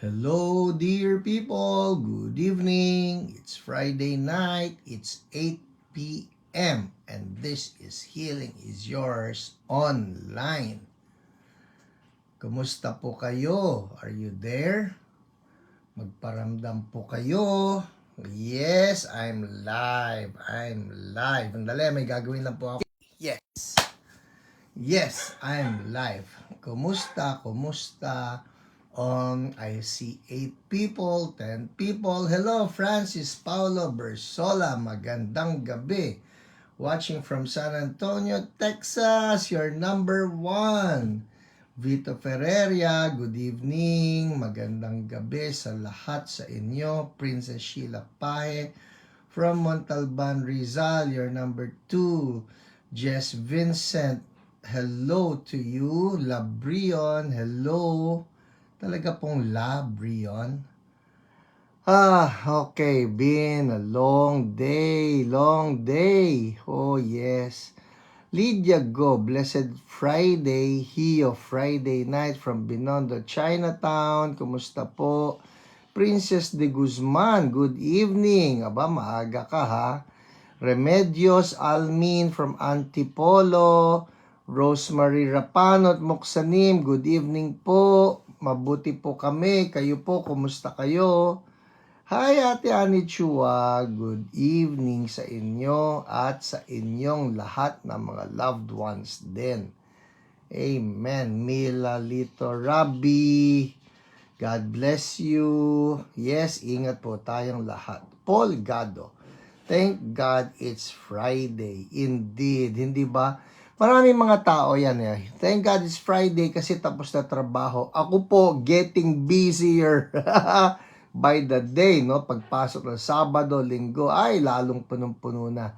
Hello, dear people. Good evening. It's Friday night. It's 8 p.m. And this is Healing is Yours online. Kumusta po kayo? Are you there? Magparamdam po kayo. Yes, I'm live. Andali, may gagawin lang po ako. Yes, I'm live. Kumusta? I see 8 people, 10 people. Hello, Francis Paulo Bersola. Magandang gabi. Watching from San Antonio, Texas. Your number 1. Vito Ferreria, good evening. Magandang gabi sa lahat sa inyo. Princess Sheila Pahe from Montalban, Rizal. Your number 2. Jess Vincent, hello to you. Labrion, hello. Talaga pong Labrion. Okay. Been a long day. Oh, yes. Lydia Go, Blessed Friday. Hio Friday night from Binondo, Chinatown. Kumusta po? Princess de Guzman, good evening. Aba, maaga ka ha. Remedios Almin from Antipolo. Rosemary Rapano at Moksanim, good evening po. Mabuti po kami. Kayo po, kumusta kayo? Hi Ate Ani Chua, good evening sa inyo at sa inyong lahat ng mga loved ones din. Amen. Mila Lito Rabbi, God bless you. Yes, ingat po tayong lahat. Paul Gado, thank God it's Friday. Indeed, hindi ba? Maraming mga tao yan eh. Thank God it's Friday kasi tapos na trabaho. Ako po, getting busier by the day, no? Pagpasok ng Sabado, Linggo, ay lalong punong-puno na.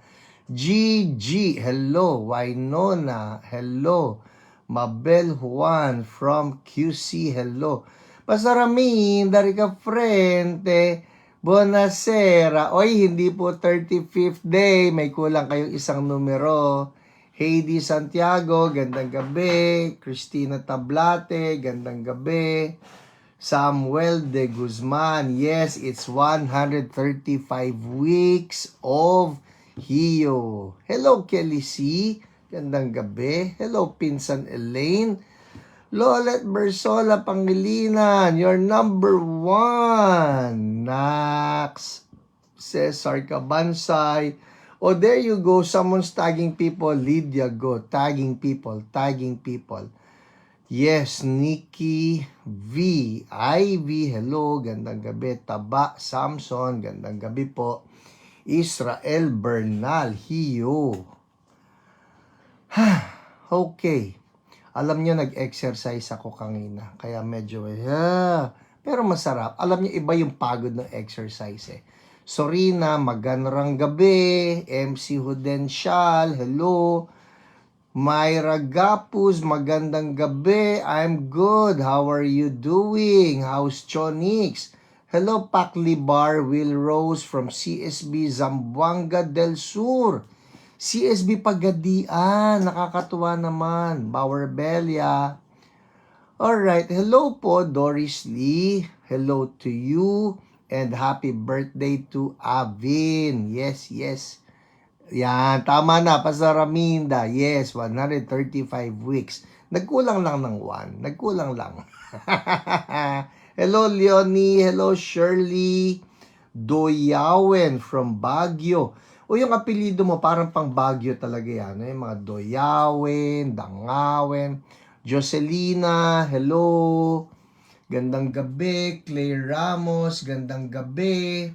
GG, hello. Wynonna, hello. Mabel Juan from QC, hello. Pasaramin, dari ka frente. Buonasera. Oy, hindi po 35th day. May kulang kayong isang numero. Heidi Santiago, gandang gabi. Christina Tablate, gandang gabi. Samuel de Guzman, yes, it's 135 weeks of Hio. Hello, Kelly C. Gandang gabi. Hello, Pinsan Elaine. Lolet Bersola Pangilinan, your number 1. Nax. Cesar Cabansay. Oh, there you go. Someone's tagging people. Lydia Go. Tagging people. Yes, Nikki V. Ivy, hello. Gandang gabi. Taba Samson. Gandang gabi po. Israel Bernal. Hiyo. Okay. Alam niyo, nag-exercise ako kanina. Kaya medyo, pero masarap. Alam niyo, iba yung pagod ng exercise eh. Sorina, magandang gabi. MC Hudensyal, hello. Myra Gapus, magandang gabi. I'm good. How are you doing? How's Chonix? Hello, Pakli Bar, Will Rose from CSB Zamboanga del Sur. CSB Pagadian, nakakatuwa naman. Bauer Belia. Alright, hello po, Doris Lee. Hello to you. And happy birthday to Avin. Yes. Yan, tama na, Pasaraminda. Yes, 135 weeks. Nagkulang lang ng 1. Nagkulang lang. Hello, Leonie. Hello, Shirley. Doyawen from Baguio. O yung apelido mo, parang pang Baguio talaga yan. Yung mga Doyawen, Dangawen. Jocelina, hello. Gandang gabi. Claire Ramos, gandang gabi.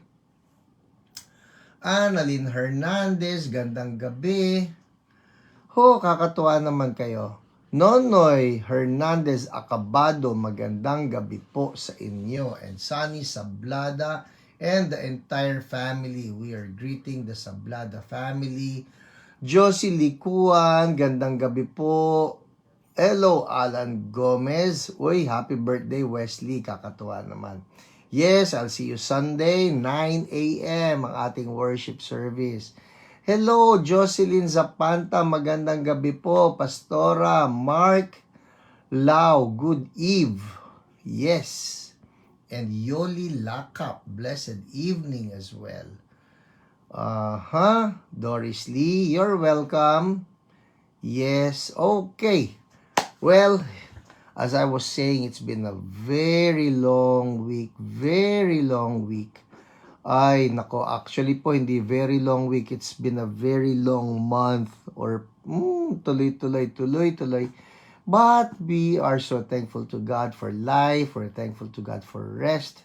Annalyn Hernandez, gandang gabi. Kakatuwa naman kayo. Nonoy Hernandez Acabado, magandang gabi po sa inyo. And Sunny Sablada and the entire family. We are greeting the Sablada family. Josie Likuan, gandang gabi po. Hello, Alan Gomez. Uy, happy birthday, Wesley. Kakatuwa naman. Yes, I'll see you Sunday, 9 a.m. ang ating worship service. Hello, Jocelyn Zapanta. Magandang gabi po. Pastora Mark Lau. Good eve. Yes. And Yoli Lakap, blessed evening as well. Doris Lee, you're welcome. Yes, okay. Well, as I was saying, it's been a very long week. Ay, nako, actually po, hindi very long week. It's been a very long month or tuloy. But we are so thankful to God for life. We're thankful to God for rest.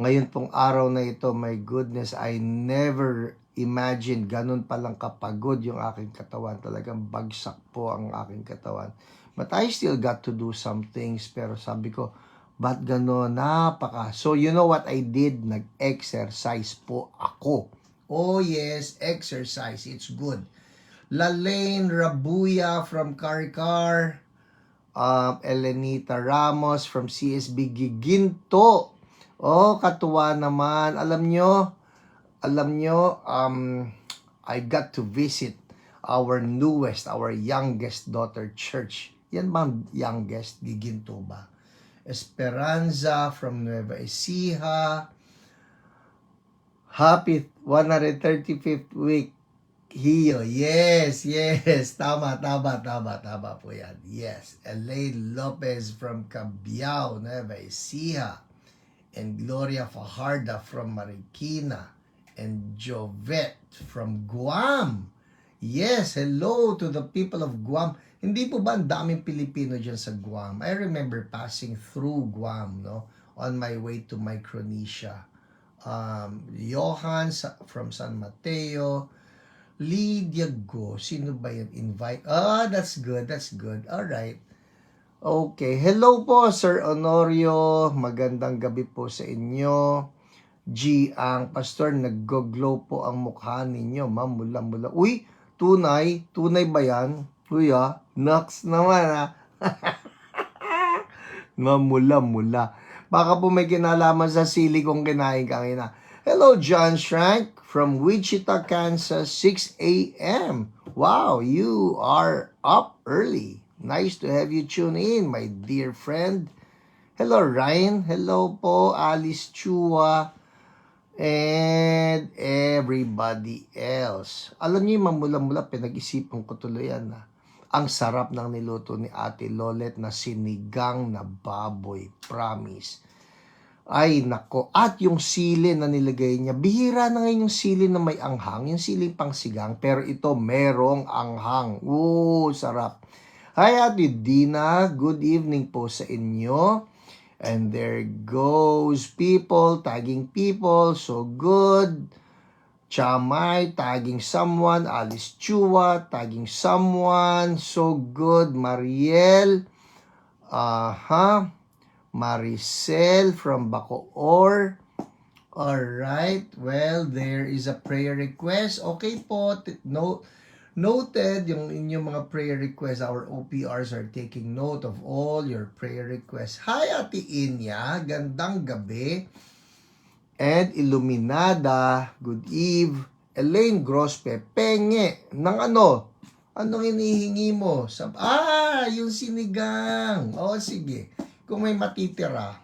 Ngayon pong araw na ito, my goodness, I never imagined ganun palang kapagod yung aking katawan. Talagang bagsak po ang aking katawan. But I still got to do some things. Pero sabi ko, ba't gano'n? So you know what I did? Nag-exercise po ako. Oh yes, exercise. It's good. Lalaine Rabuya from Karikar. Elenita Ramos from CSB Giginto. Oh, katuwa naman. Alam nyo, I got to visit our youngest daughter church. Yan bang youngest? Giginto ba? Esperanza from Nueva Ecija. Happy 135th week. Hiyo. Yes. Tama po yan. Yes. Elaine Lopez from Cabiao, Nueva Ecija. And Gloria Fajarda from Marikina. And Jovette from Guam. Yes, hello to the people of Guam. Hindi po ba ang daming Pilipino dyan sa Guam? I remember passing through Guam, no? On my way to Micronesia. Johan from San Mateo. Lydia Go. Sino ba yan? Invite. That's good. Alright. Okay. Hello po, Sir Honorio. Magandang gabi po sa inyo. G, ang pastor, nag-glow po ang mukha ninyo. Mula. Uy, tunay ba yan? Uy Nox naman Mula. Baka po may kinalaman sa sili kong kinain kanina. Hello, John Schrank from Wichita, Kansas, 6 a.m. Wow, you are up early. Nice to have you tune in, my dear friend. Hello, Ryan. Hello po, Alice Chua. And everybody else. Alam niyo, mamula-mula, pinag-isipan ko tuloy yan ang sarap ng niluto ni Ate Lolet na sinigang na baboy. Promise. Ay, nako. At yung sili na nilagay niya. Bihira na ngayon yung sili na may anghang. Yung sili pang sigang. Pero ito, merong anghang. Sarap. Hi, Ate Dina. Good evening po sa inyo. And there goes people, tagging people, so good. Chamay, tagging someone. Alice Chua, tagging someone, so good. Mariel, Maricel from Bacoor. Alright, well, there is a prayer request. Okay po, noted yung inyong mga prayer requests. Our OPRs are taking note of all your prayer requests. Hi, Ate Inya. Gandang gabi. And Illuminada. Good eve. Elaine Grospe. Penge. Nang ano? Anong hinihingi mo? Yung sinigang. Sige. Kung may matitira.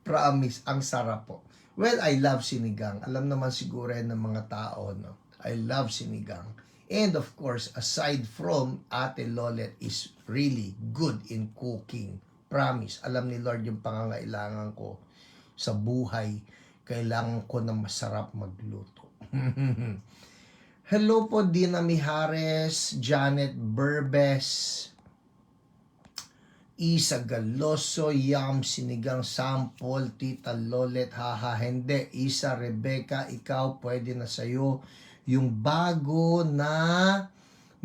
Promise. Ang sarap po. Well, I love sinigang. Alam naman siguro ng mga tao, no? I love sinigang. And of course, aside from Ate Lolet is really good in cooking. Promise. Alam ni Lord yung pangangailangan ko sa buhay. Kailangan ko na masarap magluto. Hello po, Dina Mijares, Janet Burbes, Isa Galoso, Yam Sinigang Sample, Tita Lolet, hindi. Isa Rebecca, ikaw pwede na sa'yo yung bago na,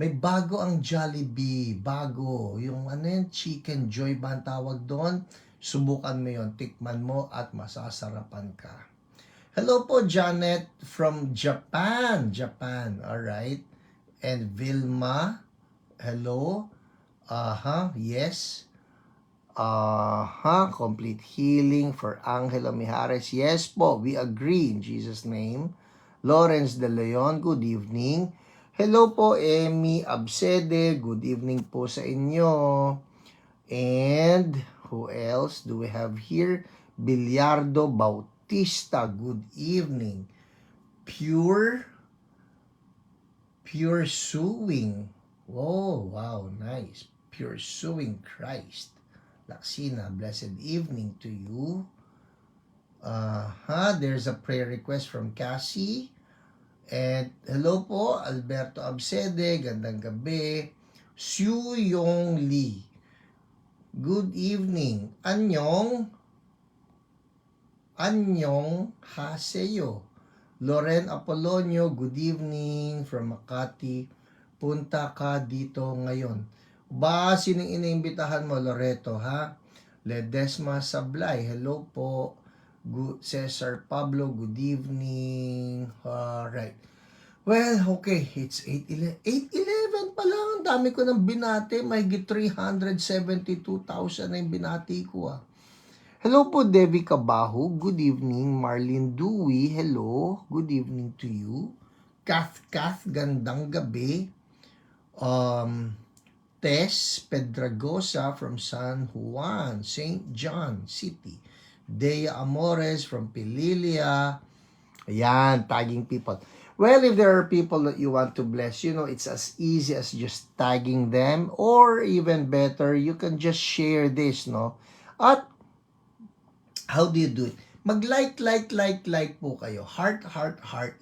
may bago ang Jollibee, bago, yung Chicken Joy ba ang tawag doon? Subukan mo yon, tikman mo at masasarapan ka. Hello po, Janet from Japan, alright. And Vilma, hello, yes. Complete healing for Angela Mijares, yes po, we agree in Jesus' name. Lawrence De Leon, good evening. Hello po, Emmy Absede, good evening po sa inyo. And Who else do we have here? Bilyardo Bautista, good evening. Pure Suing. Oh, wow, nice. Pure Suing Christ. Laksina, blessed evening to you. There's a prayer request from Cassie. And hello po, Alberto Absede, gandang gabi. Xu Yong Lee, good evening. Anyong haseyo. Loren Apolonio, good evening from Makati. Punta ka dito ngayon. Ba, sinong iniimbitahan mo, Loreto, ha? Ledesma Sablay, hello po. Good, Cesar Pablo, good evening. Alright. Well, okay, it's 8:11. 8:11 pa lang. Ang dami ko nang binati. May 372,000 na yung binati ko, ah. Hello po, Devi Cabaho. Good evening. Marlene Dewey, hello. Good evening to you. Kath, gandang gabi. Tess Pedragosa from San Juan, St. John City. Dea Amores from Pililia. Ayan, tagging people. Well, if there are people that you want to bless, it's as easy as just tagging them, or even better, you can just share this, no? At how do you do it? Mag-like po kayo. Heart,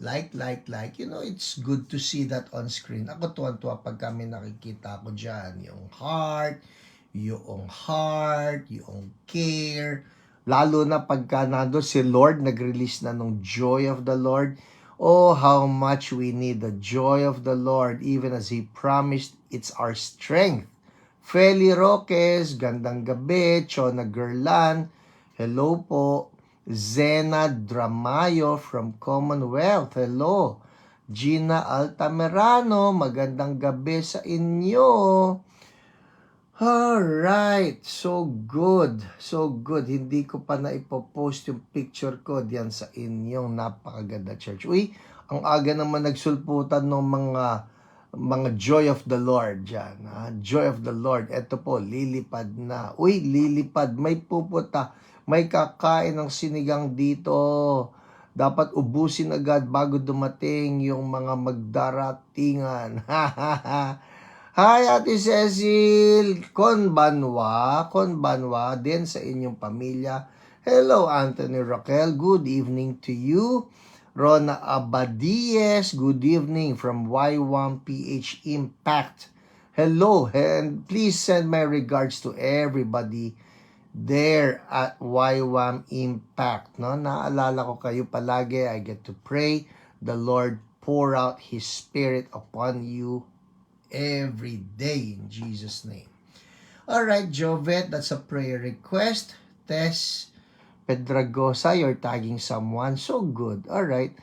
like. It's good to see that on screen. Ako tuwan-tuwa pag kami nakikita ko dyan. Yung heart, yung care. Lalo na pagka nandun si Lord, nag-release na ng joy of the Lord. Oh, how much we need the joy of the Lord, even as He promised, it's our strength. Feli Roques, gandang gabi. Chona Gerlan, hello po. Zena Dramayo from Commonwealth, hello. Gina Altamirano, magandang gabi sa inyo. Alright, so good. Hindi ko pa na ipopost yung picture ko diyan sa inyong napakaganda church. Uy, ang aga naman nagsulputan ng mga joy of the Lord dyan. Joy of the Lord. Ito po, lilipad na. Uy, lilipad. May puputa. May kakain ng sinigang dito. Dapat ubusin agad bago dumating yung mga magdaratingan. Hi, Ate Cecil. Konbanwa din sa inyong pamilya. Hello, Anthony Raquel. Good evening to you. Rona Abadies, good evening from Y1PH Impact. Hello, and please send my regards to everybody there at Y1 Impact. No? Naalala ko kayo palagi. I get to pray. The Lord pour out His Spirit upon you every day in Jesus' name. Alright, Jovet, that's a prayer request. Tess Pedragosa, you're tagging someone. So good. Alright.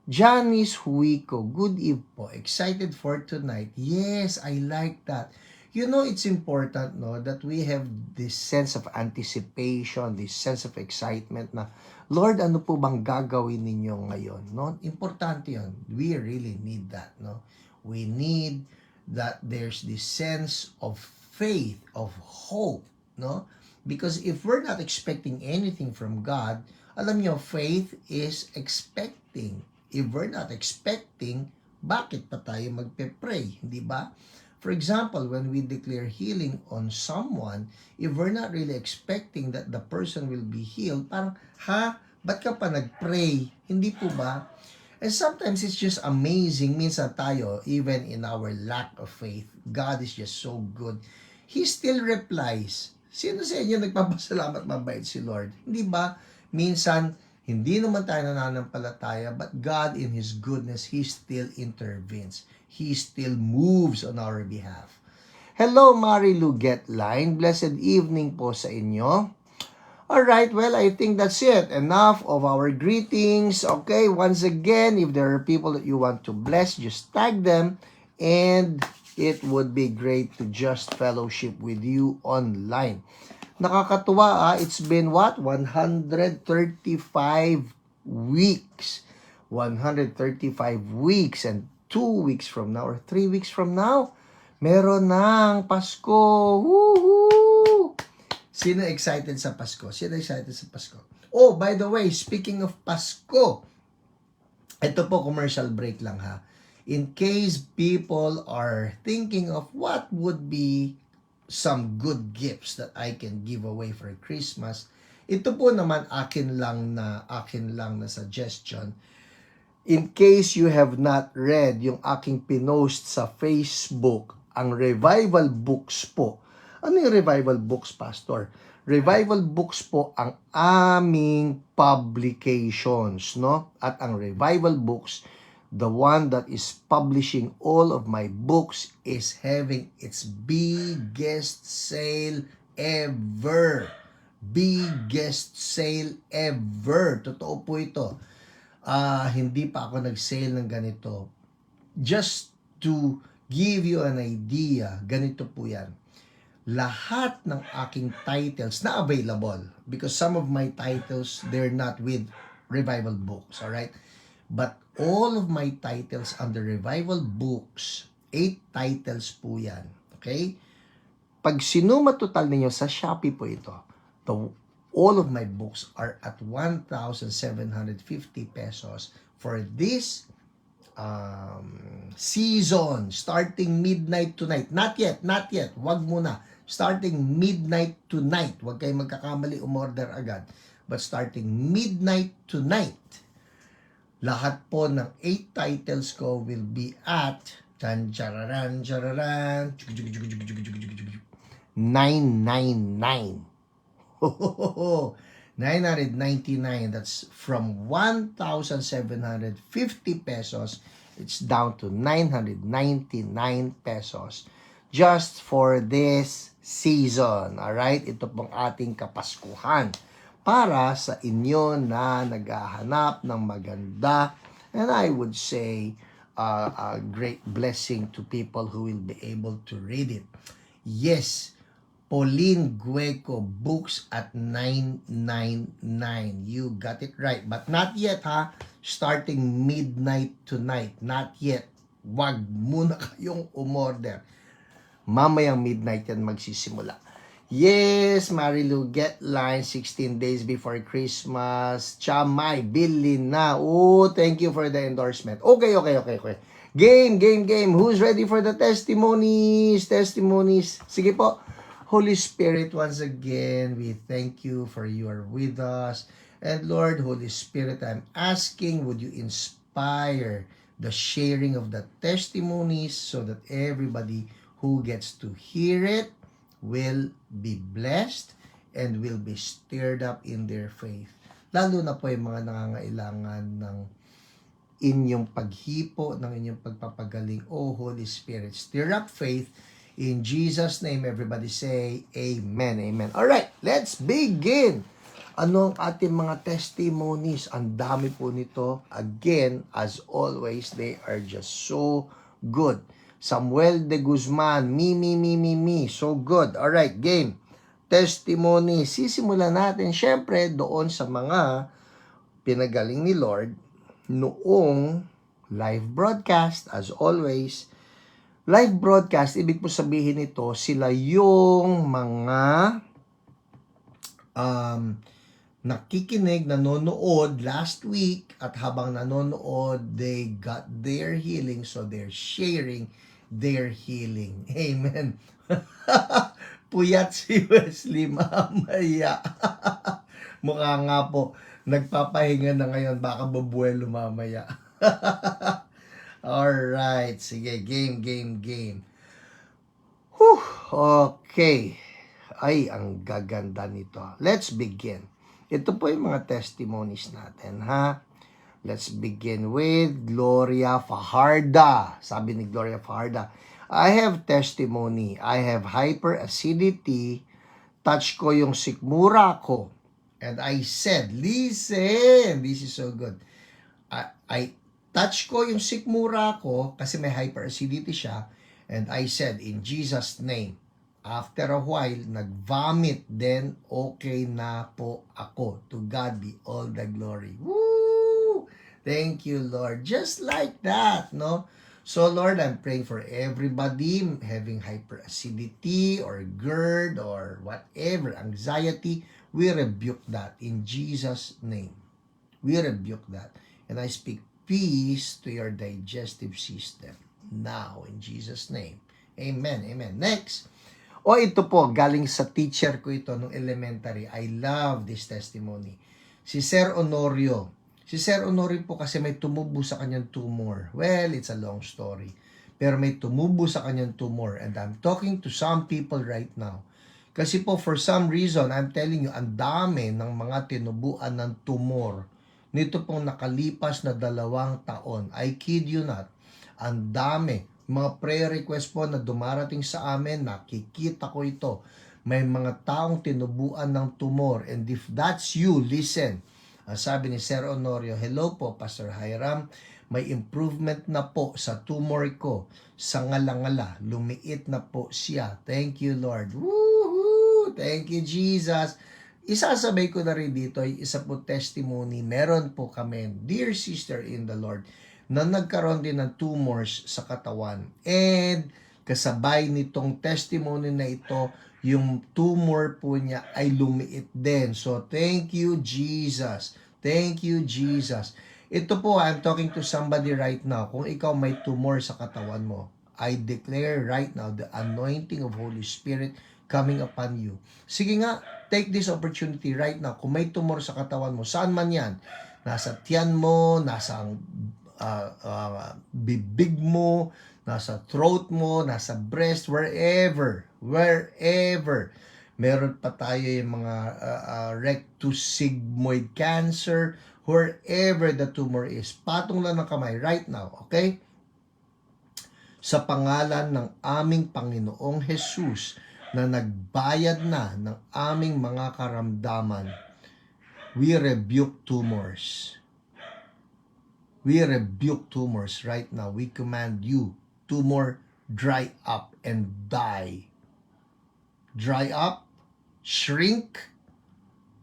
Janice Huico, good eve po. Excited for tonight. Yes, I like that. It's important, no, that we have this sense of anticipation, this sense of excitement na, Lord, ano po bang gagawin ninyo ngayon? No? Importante yun. We really need that. No? We need that there's this sense of faith, of hope, no? Because if we're not expecting anything from God, alam nyo, faith is expecting. If we're not expecting, bakit pa tayo magpe-pray, di ba? For example, when we declare healing on someone, if we're not really expecting that the person will be healed, parang, ba't ka pa nag-pray? Hindi po ba? And sometimes it's just amazing. Minsan tayo, even in our lack of faith, God is just so good. He still replies. Sino sa inyo nagpapasalamat mabait si Lord? Hindi ba? Minsan, hindi naman tayo nananampalataya, but God in His goodness, He still intervenes. He still moves on our behalf. Hello, Marilu Getline. Blessed evening po sa inyo. Alright, well, I think that's it. Enough of our greetings. Okay, once again, if there are people that you want to bless, just tag them. And it would be great to just fellowship with you online. Nakakatuwa, it's been what? 135 weeks. 135 weeks and 2 weeks from now or 3 weeks from now, meron ng Pasko. Woohoo! Sino excited sa Pasko? Sino excited sa Pasko? Oh, by the way, speaking of Pasko, ito po, commercial break lang ha. In case people are thinking of what would be some good gifts that I can give away for Christmas, ito po naman akin lang na suggestion. In case you have not read yung aking pinost sa Facebook, ang Revival Books po. Ano yung Revival Books, Pastor? Revival Books po ang aming publications, no? At ang Revival Books, the one that is publishing all of my books, is having its biggest sale ever. Biggest sale ever. Totoo po ito. Hindi pa ako nag-sale ng ganito. Just to give you an idea, ganito po yan. Lahat ng aking titles na available, because some of my titles, they're not with Revival Books, alright? But all of my titles under Revival Books, 8 titles po yan, okay? Pag sinuma total ninyo sa Shopee po ito, all of my books are at 1,750 pesos for this season, starting midnight tonight. Not yet. Wag muna. Starting midnight tonight. Wag kayong magkakamali, umorder agad. But starting midnight tonight, lahat po ng 8 titles ko will be at 999. 999. That's from 1,750 pesos. It's down to 999 pesos just for this season. Alright? Ito pong ating kapaskuhan para sa inyo na naghahanap ng maganda, and I would say a great blessing to people who will be able to read it. Yes, Pauline Gueco, books at 999. You got it right. But not yet ha. Starting midnight tonight. Not yet. Wag muna kayong umorder. Mamayang midnight yan magsisimula. Yes, Marilu, get line 16 days before Christmas. Chamay, bilin na. Oh, thank you for the endorsement. Okay. Game. Who's ready for the testimonies? Sige po. Holy Spirit, once again, we thank you for you are with us. And Lord, Holy Spirit, I'm asking, would you inspire the sharing of the testimonies so that everybody who gets to hear it will be blessed and will be stirred up in their faith. Lalo na po yung mga nangangailangan ng inyong paghipo, ng inyong pagpapagaling. Oh, Holy Spirit, stir up faith. In Jesus' name, everybody say, Amen, Amen. Alright, let's begin. Ano ang ating mga testimonies? Ang dami po nito. Again, as always, they are just so good. Samuel de Guzman, me. So good. Alright, game. Testimony. Sisimulan natin, syempre, doon sa mga pinagaling ni Lord noong live broadcast, as always. Live broadcast, ibig po sabihin nito, sila yung mga nakikinig, nanonood last week, at habang nanonood, they got their healing, so they're sharing their healing. Amen. Puyat si Wesley mamaya. Mukha nga po, nagpapahinga na ngayon, baka babuelo mamaya. Alright, sige, game. Whew, okay. Ay, ang gaganda nito. Let's begin. Ito po yung mga testimonies natin, ha? Let's begin with Gloria Fajarda. Sabi ni Gloria Fajarda, I have testimony. I have hyperacidity. Touch ko yung sikmura ko. And I said, listen, this is so good. I touch ko yung sikmura ko kasi may hyperacidity siya. And I said, in Jesus' name, after a while, nag-vomit, then okay na po ako. To God be all the glory. Woo! Thank you, Lord. Just like that, no? So Lord, I'm praying for everybody having hyperacidity or GERD or whatever, anxiety. We rebuke that in Jesus' name. We rebuke that. And I speak peace to your digestive system now in Jesus' name. Amen. Amen. Next. Ito po, galing sa teacher ko ito nung elementary. I love this testimony. Si Sir Honorio. Si Sir Honorio po kasi may tumubo sa kanyang tumor. Well, it's a long story. Pero may tumubo sa kanyang tumor. And I'm talking to some people right now. Kasi po, for some reason, I'm telling you, ang dami ng mga tinubuan ng tumor nito pong nakalipas na 2 taon. I kid you not. Ang dami. Mga prayer request po na dumarating sa amin, nakikita ko ito. May mga taong tinubuan ng tumor. And if that's you, listen. Sabi ni Sir Honorio, hello po, Pastor Hiram. May improvement na po sa tumor ko. Sa ngala-ngala, lumiit na po siya. Thank you, Lord. Woohoo! Thank you, Jesus. Isasabay ko na rin dito, isa po testimony. Meron po kami, dear sister in the Lord, na nagkaroon din ng tumors sa katawan. And kasabay nitong testimony na ito, yung tumor po niya ay lumiit din. So, thank you, Jesus. Thank you, Jesus. Ito po, I'm talking to somebody right now. Kung ikaw may tumor sa katawan mo, I declare right now the anointing of Holy Spirit coming upon you. Sige nga, take this opportunity right now. Kung may tumor sa katawan mo, saan man yan? Nasa tiyan mo, nasa bibig mo, nasa throat mo, nasa breast, wherever. Meron pa tayo yung mga rectus sigmoid cancer, wherever the tumor is. Patong lang ng kamay right now, okay? Sa pangalan ng aming Panginoong Jesus na nagbayad na ng aming mga karamdaman, we rebuke tumors. We rebuke tumors right now. We command you, tumor, dry up and die. Dry up, shrink,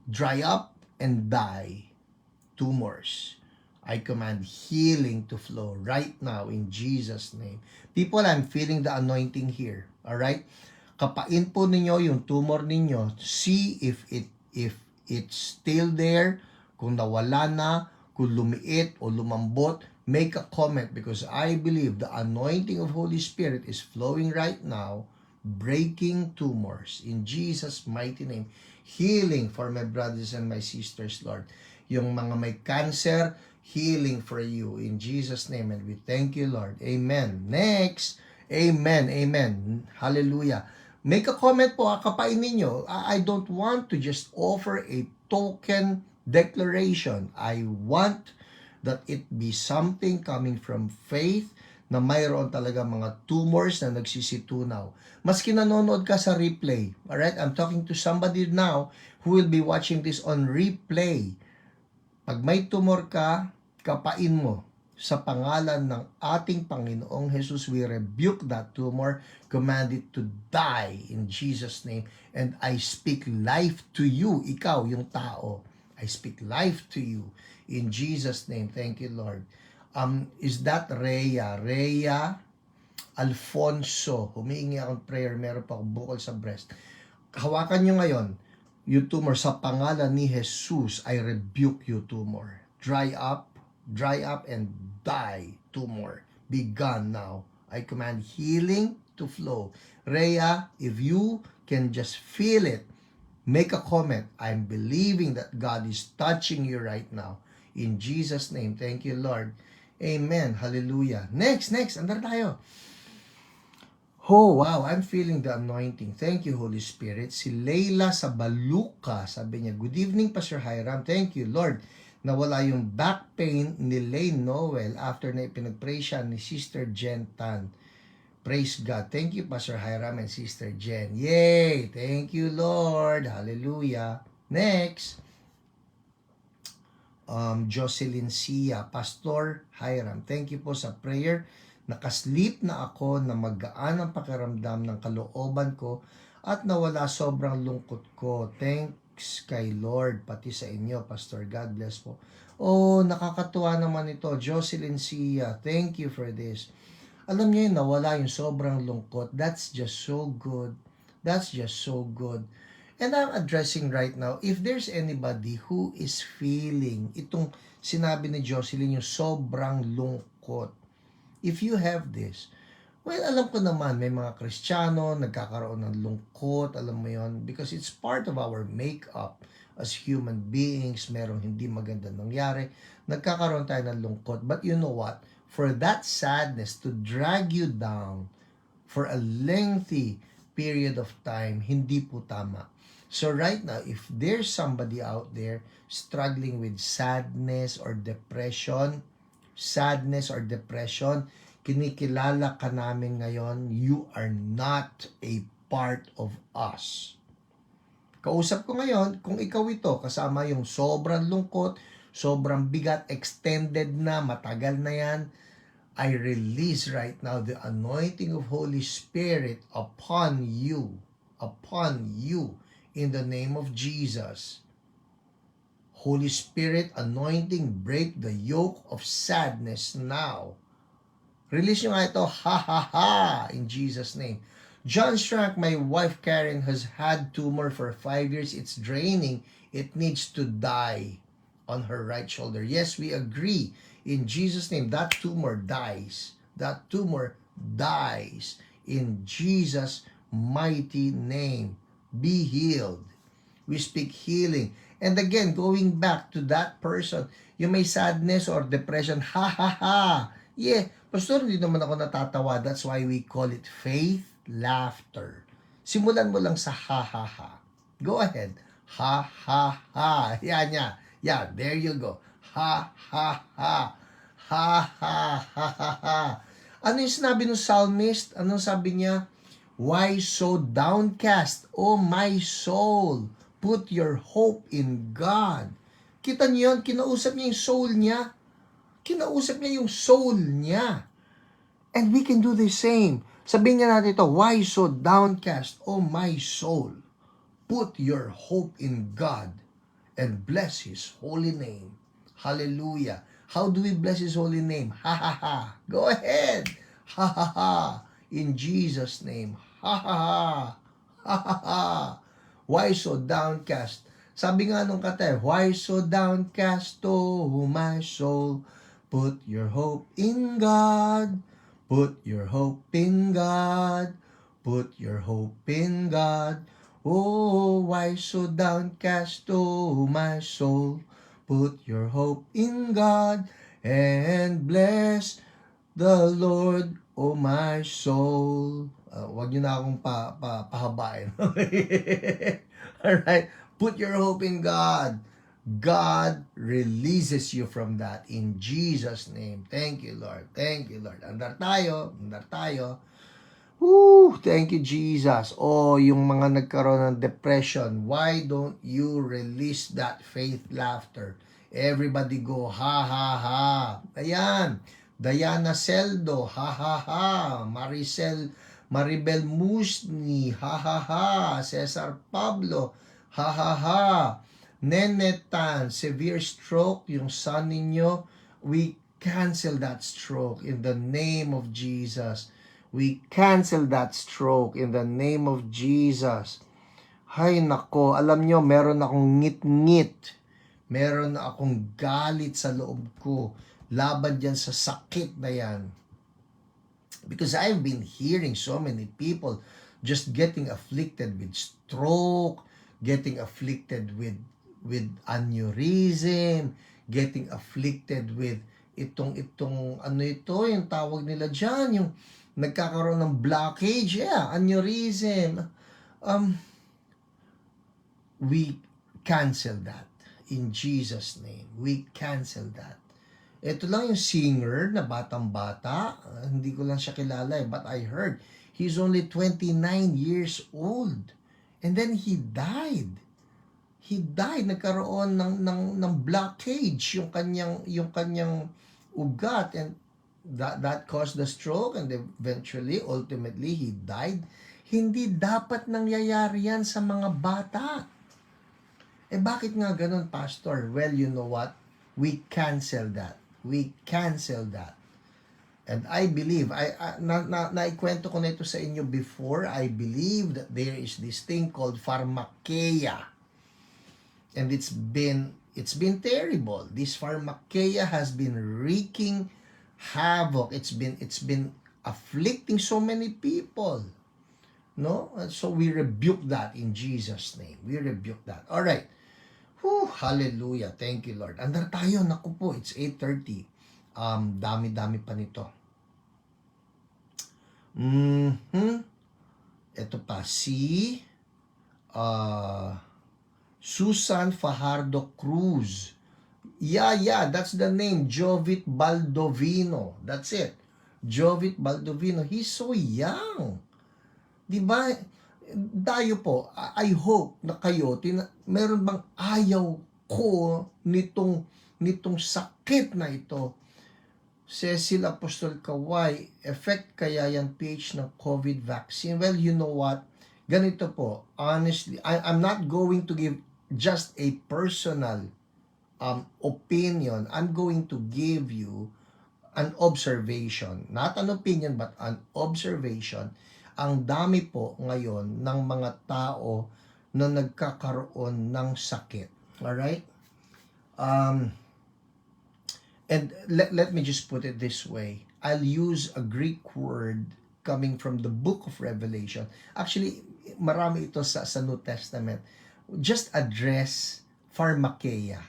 dry up, and die. Tumors. I command healing to flow right now in Jesus' name. People, I'm feeling the anointing here. Alright? Kapain po ninyo yung tumor ninyo. See if it's still there, kung nawala na, kung lumiit o lumambot. Make a comment because I believe the anointing of Holy Spirit is flowing right now, breaking tumors in Jesus' mighty name. Healing for my brothers and my sisters, Lord. Yung mga may cancer, healing for you in Jesus' name. And we thank you, Lord. Amen. Next. Amen. Amen. Hallelujah. Make a comment po, kapain ninyo. I don't want to just offer a token declaration. I want that it be something coming from faith na mayroon talaga mga tumors na nagsisitunaw. Maski nanonood ka sa replay. Alright? I'm talking to somebody now who will be watching this on replay. Pag may tumor ka, kapain mo. Sa pangalan ng ating Panginoong Jesus, we rebuke that tumor, command it to die in Jesus' name, and I speak life to you, ikaw, yung tao. I speak life to you in Jesus' name. Thank you, Lord. Is that Rhea? Rhea Alfonso. Humiingi akong prayer, meron pa akong bukol sa breast. Hawakan nyo ngayon, yung tumor, sa pangalan ni Jesus, I rebuke you, tumor. Dry up and die, tumor. Be gone now. I command healing to flow. Rhea, if you can just feel it, make a comment. I'm believing that God is touching you right now. In Jesus' name, thank you, Lord. Amen. Hallelujah. Next. Andar tayo. Oh, wow. I'm feeling the anointing. Thank you, Holy Spirit. Si Leila sa Baluka, sabi niya, good evening, Pastor Hiram. Thank you, Lord. Nawala yung back pain ni Lane Noel after na ipinag-pray siya ni Sister Jen Tan. Praise God. Thank you, Pastor Hiram and Sister Jen. Yay! Thank you, Lord. Hallelujah. Next. Jocelyn Sia. Pastor Hiram, thank you po sa prayer. Nakasleep na ako na magaan ang pakiramdam ng kalooban ko at nawala sobrang lungkot ko. Thanks kay Lord, pati sa inyo, Pastor. God bless po. Oh, nakakatuwa naman ito. Jocelyn Sia, thank you for this. Alam niyo yun, nawala yung sobrang lungkot. That's just so good. That's just so good. And I'm addressing right now, if there's anybody who is feeling itong sinabi ni Jocelyn, yung sobrang lungkot. If you have this, well, alam ko naman, may mga Kristiyano, nagkakaroon ng lungkot, alam mo yon, because it's part of our makeup as human beings, merong hindi maganda nangyari, nagkakaroon tayo ng lungkot. But you know what? For that sadness to drag you down for a lengthy period of time, hindi po tama. So right now, if there's somebody out there struggling with sadness or depression, kinikilala ka namin ngayon, you are not a part of us. Kausap ko ngayon, kung ikaw ito, kasama yung sobrang lungkot, sobrang bigat, extended na, matagal na yan, I release right now the anointing of Holy Spirit upon you, in the name of Jesus. Holy Spirit, anointing, break the yoke of sadness now. Release nyo nga ito, ha ha ha, in Jesus' name. John Strank, my wife Karen has had tumor for 5 years. It's draining. It needs to die on her right shoulder. Yes, we agree. In Jesus' name, that tumor dies. That tumor dies. In Jesus' mighty name, be healed. We speak healing. And again, going back to that person, yung may sadness or depression, ha ha ha. Yeah, Pastor, hindi naman ako natatawa. That's why we call it faith laughter. Simulan mo lang sa ha ha ha. Go ahead. Ha ha ha. Yan niya. Yeah, there you go. Ha ha ha. Ha ha ha ha ha. Ano yung sinabi ng psalmist? Anong sabi niya? Why so downcast, O my soul? Put your hope in God. Kita niyo yun? Kinausap niya yung soul niya. Kinausap niya yung soul niya. And we can do the same. Sabihin niya natin ito, why so downcast, O my soul? Put your hope in God and bless His holy name. Hallelujah. How do we bless His holy name? Ha ha ha. Go ahead. Ha ha ha. In Jesus' name. Ha ha ha. Ha ha ha. Why so downcast? Sabi nga nung kata, why so downcast, oh my soul? Put your hope in God. Put your hope in God. Put your hope in God. Oh, why so downcast, oh my soul? Put your hope in God and bless the Lord, oh my soul. Wag niyo na akong pahabain. Alright? Put your hope in God. God releases you from that in Jesus' name. Thank you, Lord. Thank you, Lord. Andar tayo. Woo! Thank you, Jesus. Oh, yung mga nagkaroon ng depression, why don't you release that faith laughter? Everybody go, ha, ha, ha. Ayan. Diana Celdo, ha, ha, ha. Maribel Musni, ha, ha, ha. Cesar Pablo, ha, ha, ha. Nenetan, severe stroke, yung son ninyo, we cancel that stroke in the name of Jesus. We cancel that stroke in the name of Jesus. Hay nako, alam nyo, meron akong ngit-ngit. Meron akong galit sa loob ko. Laban dyan sa sakit na yan. Because I've been hearing so many people just getting afflicted with stroke, getting afflicted with aneurysm, getting afflicted with itong ano ito, yung tawag nila dyan, yung nagkakaroon ng blockage, aneurysm. We cancel that in Jesus' name. We cancel that. Ito lang yung singer na batang-bata. Hindi ko lang siya kilala but I heard he's only 29 years old. And then he died. Nagkaroon ng blockage yung kanyang ugat, and that caused the stroke, and eventually, ultimately, he died. Hindi dapat nangyayari yan sa mga bata. Bakit nga ganun, Pastor? Well, you know what? We cancel that. And I believe, naikwento ko na ito sa inyo before, I believe that there is this thing called pharmakeia. And it's been terrible. This pharmakeia has been wreaking havoc. It's been afflicting so many people. No? And so we rebuke that in Jesus' name. We rebuke that. All right. Whew, hallelujah. Thank you, Lord. Andar tayo. Naku po, it's 8:30. Dami-dami pa nito. Ito pa, si Susan Fajardo Cruz. Yeah, that's the name. Jovit Baldovino. That's it. Jovit Baldovino. He's so young. Diba? Dayo po, I hope na kayo, meron bang ayaw ko nitong sakit na ito? Cecil Apostol Kaway, effect kaya yan PH ng COVID vaccine? Well, you know what? Ganito po, honestly, I'm not going to give just a personal opinion. I'm going to give you an observation. Not an opinion, but an observation. Ang dami po ngayon ng mga tao na nagkakaroon ng sakit. Alright? And let me just put it this way. I'll use a Greek word coming from the book of Revelation. Actually, marami ito sa New Testament. Just address pharmakeia.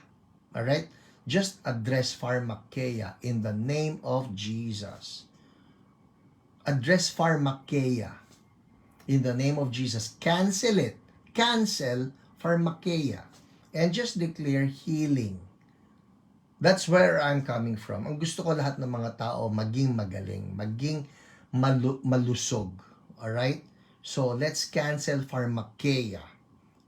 Alright? Just address pharmakeia in the name of Jesus. Address pharmakeia in the name of Jesus. Cancel it. Cancel pharmakeia. And just declare healing. That's where I'm coming from. Ang gusto ko lahat ng mga tao maging magaling, maging malusog. Alright? So, let's cancel pharmakeia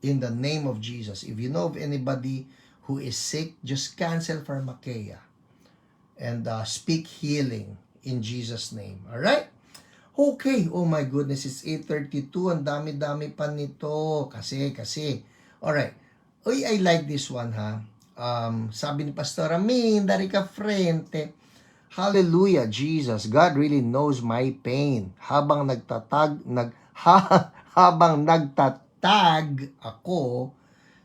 in the name of Jesus. If you know of anybody who is sick, just cancel pharmakeia and speak healing in Jesus' name. Alright? Okay. Oh my goodness, it's 8:32. Ang dami-dami pa nito. Kasi. Alright. Uy, I like this one, ha? Sabi ni Pastor Amin, dari ka frente. Hallelujah, Jesus. God really knows my pain. Habang nagtatag ako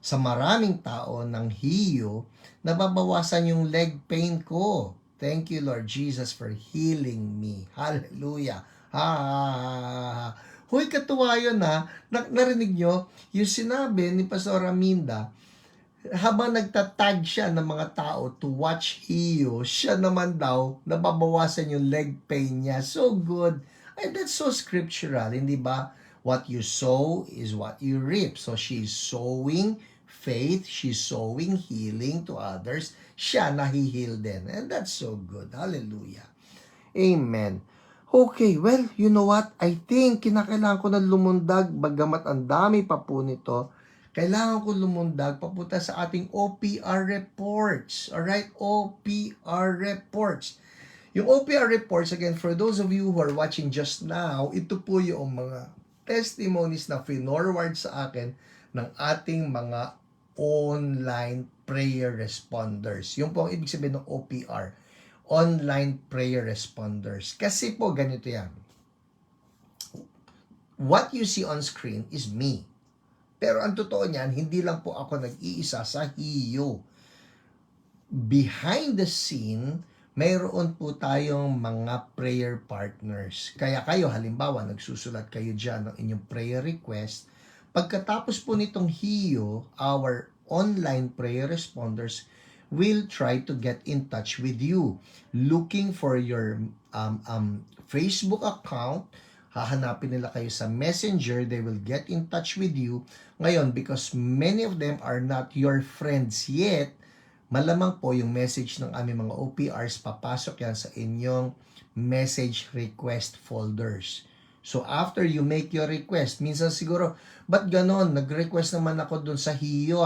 sa maraming tao ng hiyo, nababawasan yung leg pain ko. Thank you, Lord Jesus, for healing me. Hallelujah. Huy, katuwa yun, ha? Narinig nyo, yung sinabi ni Pastor Aminda, habang nagtatag siya ng mga tao to watch iyo, siya naman daw, nababawasan yung leg pain niya. So good. Ay, that's so scriptural, hindi ba? What you sow is what you reap. So she's sowing faith, she's sowing healing to others. Siya nahihil din. And that's so good. Hallelujah. Amen. Okay, well, you know what? I think kinakailangan ko na lumundag, bagamat ang dami pa po nito. Kailangan ko lumundag papunta sa ating OPR reports. Alright? OPR reports. Yung OPR reports, again, for those of you who are watching just now, ito po yung mga testimonies na finorward sa akin ng ating mga online prayer responders. Yung po ang ibig sabihin ng OPR. Online prayer responders. Kasi po, ganito yan. What you see on screen is me. Pero ang totoo niyan, hindi lang po ako nag-iisa sa hiyo. Behind the scene, mayroon po tayong mga prayer partners. Kaya kayo, halimbawa, nagsusulat kayo dyan ng inyong prayer request. Pagkatapos po nitong hiyo, our online prayer responders will try to get in touch with you. Looking for your Facebook account, hahanapin nila kayo sa Messenger, they will get in touch with you. Ngayon, because many of them are not your friends yet, malamang po yung message ng aming mga OPRs, papasok yan sa inyong message request folders. So, after you make your request, minsan siguro, ba't ganon? Nag-request naman ako dun sa hiyo,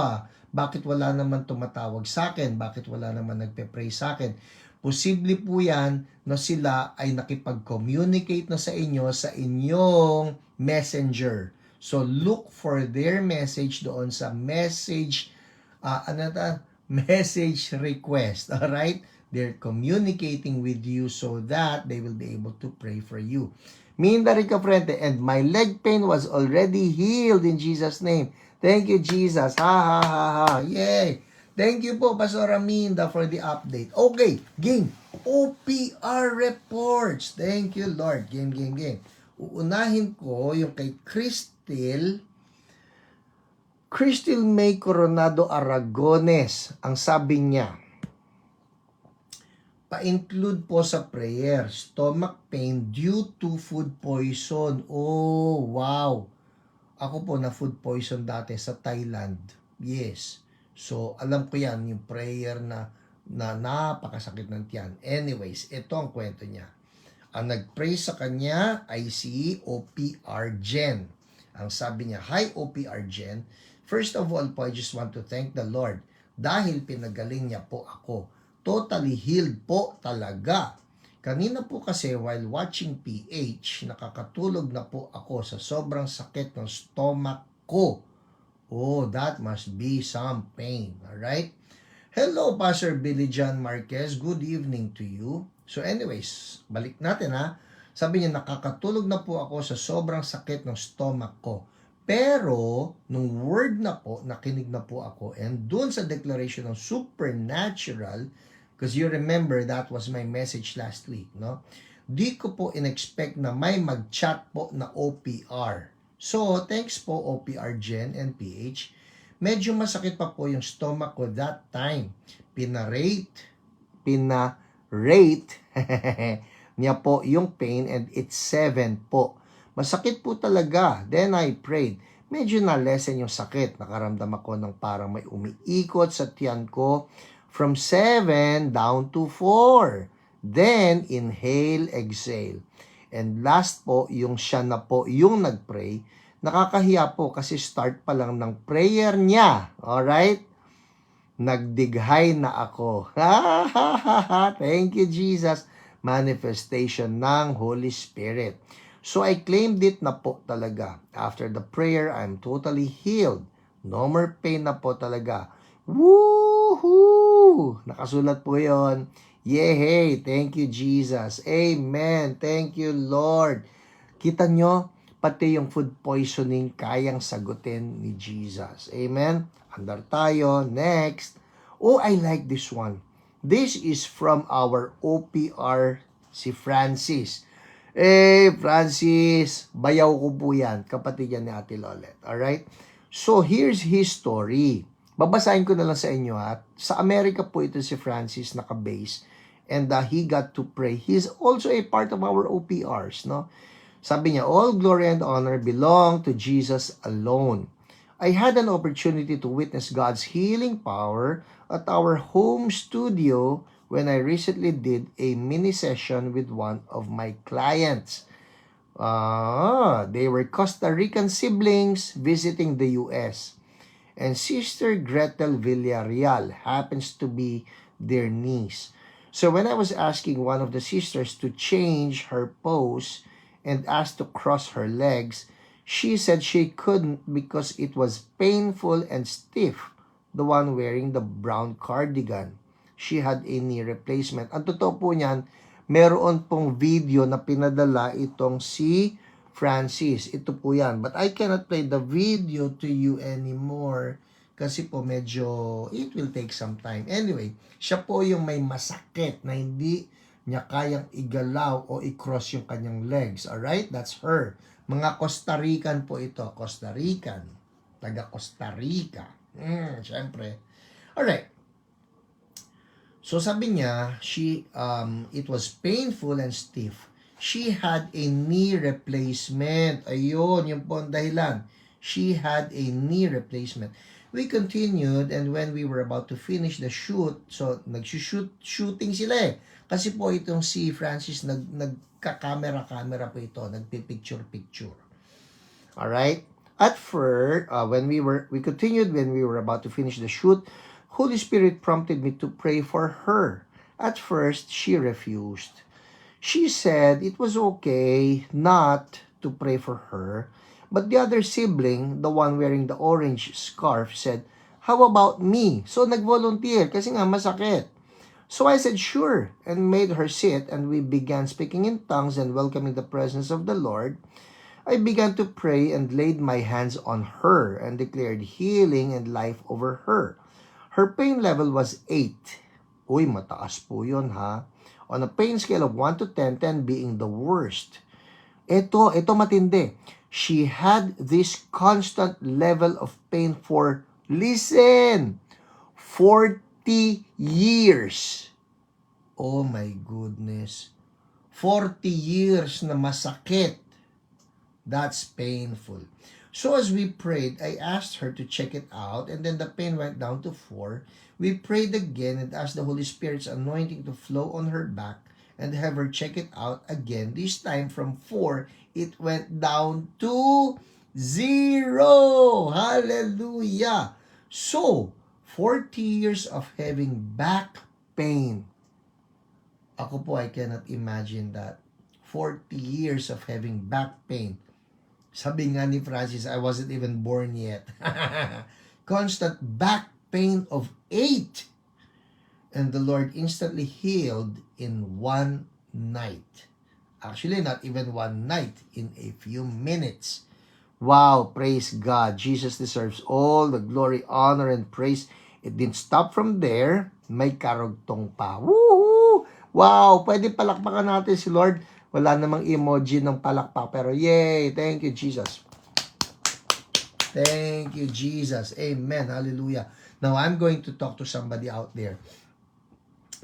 Bakit wala naman tumatawag sa akin? Bakit wala naman nagpe-pray sa akin? Posible po yan na sila ay nakipag-communicate na sa inyo sa inyong messenger. So, look for their message doon sa message, message request. Alright? They're communicating with you so that they will be able to pray for you. Minda Rica Frente, and my leg pain was already healed in Jesus' name. Thank you, Jesus. Ha, ha, ha, ha. Yay. Thank you po, Pastor Aminda, for the update. Okay, game. OPR reports. Thank you, Lord. Game. Uunahin ko yung kay Crystal May Coronado Aragones. Ang sabi niya, pa-include po sa prayer, stomach pain due to food poison. Oh, wow. Ako po na food poison dati sa Thailand. Yes. So, alam ko yan, yung prayer na napakasakit ng tiyan. Anyways, ito ang kwento niya. Ang nag-pray sa kanya ay si OPR Jen. Ang sabi niya, Hi OPR Jen. First of all po, I just want to thank the Lord dahil pinagaling niya po ako. Totally healed po talaga. Kanina po kasi while watching PH, nakakatulog na po ako sa sobrang sakit ng stomach ko. Oh, that must be some pain. Alright? Hello, Pastor Billy John Marquez. Good evening to you. So anyways, balik natin ha. Sabi niya, nakakatulog na po ako sa sobrang sakit ng stomach ko. Pero, nung word na po, nakinig na po ako. And dun sa declaration ng supernatural, because you remember that was my message last week, no? Di ko po in-expect na may mag-chat po na OPR. So, thanks po OPR Jen and PH. Medyo masakit pa po yung stomach ko that time. Pinarate niya po yung pain and it's 7 po. Masakit po talaga. Then I prayed. Medyo na-lessen yung sakit. Nakaramdam ako ng parang may umiikot sa tiyan ko from 7 down to 4. Then, inhale, exhale. And last po, yung siya na po yung nag-pray. Nakakahiya po kasi start pa lang ng prayer niya. Alright? Nagdighay na ako. Thank you, Jesus. Manifestation ng Holy Spirit. So, I claimed it na po talaga. After the prayer, I'm totally healed. No more pain na po talaga. Woohoo! Nakasulat po yon. Yay! Thank you, Jesus. Amen. Thank you, Lord. Kita nyo, pati yung food poisoning kayang sagutin ni Jesus. Amen? Andar tayo. Next. Oh, I like this one. This is from our OPR, si Francis. Francis, bayaw ko po yan. Kapatid yan ni Ate Lolet. Alright? So, here's his story. Babasahin ko na lang sa inyo ha. Sa Amerika po ito si Francis naka-base and he got to pray. He's also a part of our OPRs, no? Sabi niya, all glory and honor belong to Jesus alone. I had an opportunity to witness God's healing power at our home studio when I recently did a mini session with one of my clients. They were Costa Rican siblings visiting the US. And Sister Gretel Villarreal happens to be their niece. So when I was asking one of the sisters to change her pose and asked to cross her legs, she said she couldn't because it was painful and stiff, the one wearing the brown cardigan. She had a knee replacement. Ang totoo po niyan, meron pong video na pinadala itong si Francis. Ito po yan. But I cannot play the video to you anymore kasi po medyo, it will take some time. Anyway, siya po yung may masakit na hindi niya kayang igalaw o i-cross yung kanyang legs. Alright? That's her. Mga Costa Rican po ito. Costa Rican. Taga Costa Rica. Siyempre. Alright. So sabi niya, it was painful and stiff. She had a knee replacement. Ayun, yung po ang dahilan. She had a knee replacement. We continued and when we were about to finish the shoot, so shooting sila eh. Kasi po itong si Francis nagka-camera po ito, nagpipicture-picture. Alright? At first, when we continued when we were about to finish the shoot, Holy Spirit prompted me to pray for her. At first, she refused. She said it was okay not to pray for her, but the other sibling, the one wearing the orange scarf, said, How about me? So, nag-volunteer kasi nga masakit. So I said, sure, and made her sit, and we began speaking in tongues and welcoming the presence of the Lord. I began to pray and laid my hands on her and declared healing and life over her. Her pain level was 8. Uy, mataas po yun ha. On a pain scale of 1 to 10, 10 being the worst. Ito matindi. She had this constant level of pain for, listen, 40 years. Oh my goodness. 40 years na masakit. That's painful. So as we prayed, I asked her to check it out, and then the pain went down to 4. We prayed again and asked the Holy Spirit's anointing to flow on her back and have her check it out again. This time from 4, it went down to 0. Hallelujah. So, 40 years of having back pain. Ako po, I cannot imagine that. 40 years of having back pain. Sabi nga ni Francis, I wasn't even born yet. Constant back pain of 8. And the Lord instantly healed in 1 night. Actually, not even 1 night, in a few minutes. Wow, praise God. Jesus deserves all the glory, honor, and praise. It didn't stop from there. May karugtong pa. Woohoo! Wow, pwede palakpakan natin si Lord. Wala namang emoji ng palakpak, pero yay! Thank you, Jesus. Thank you, Jesus. Amen. Hallelujah. Now, I'm going to talk to somebody out there.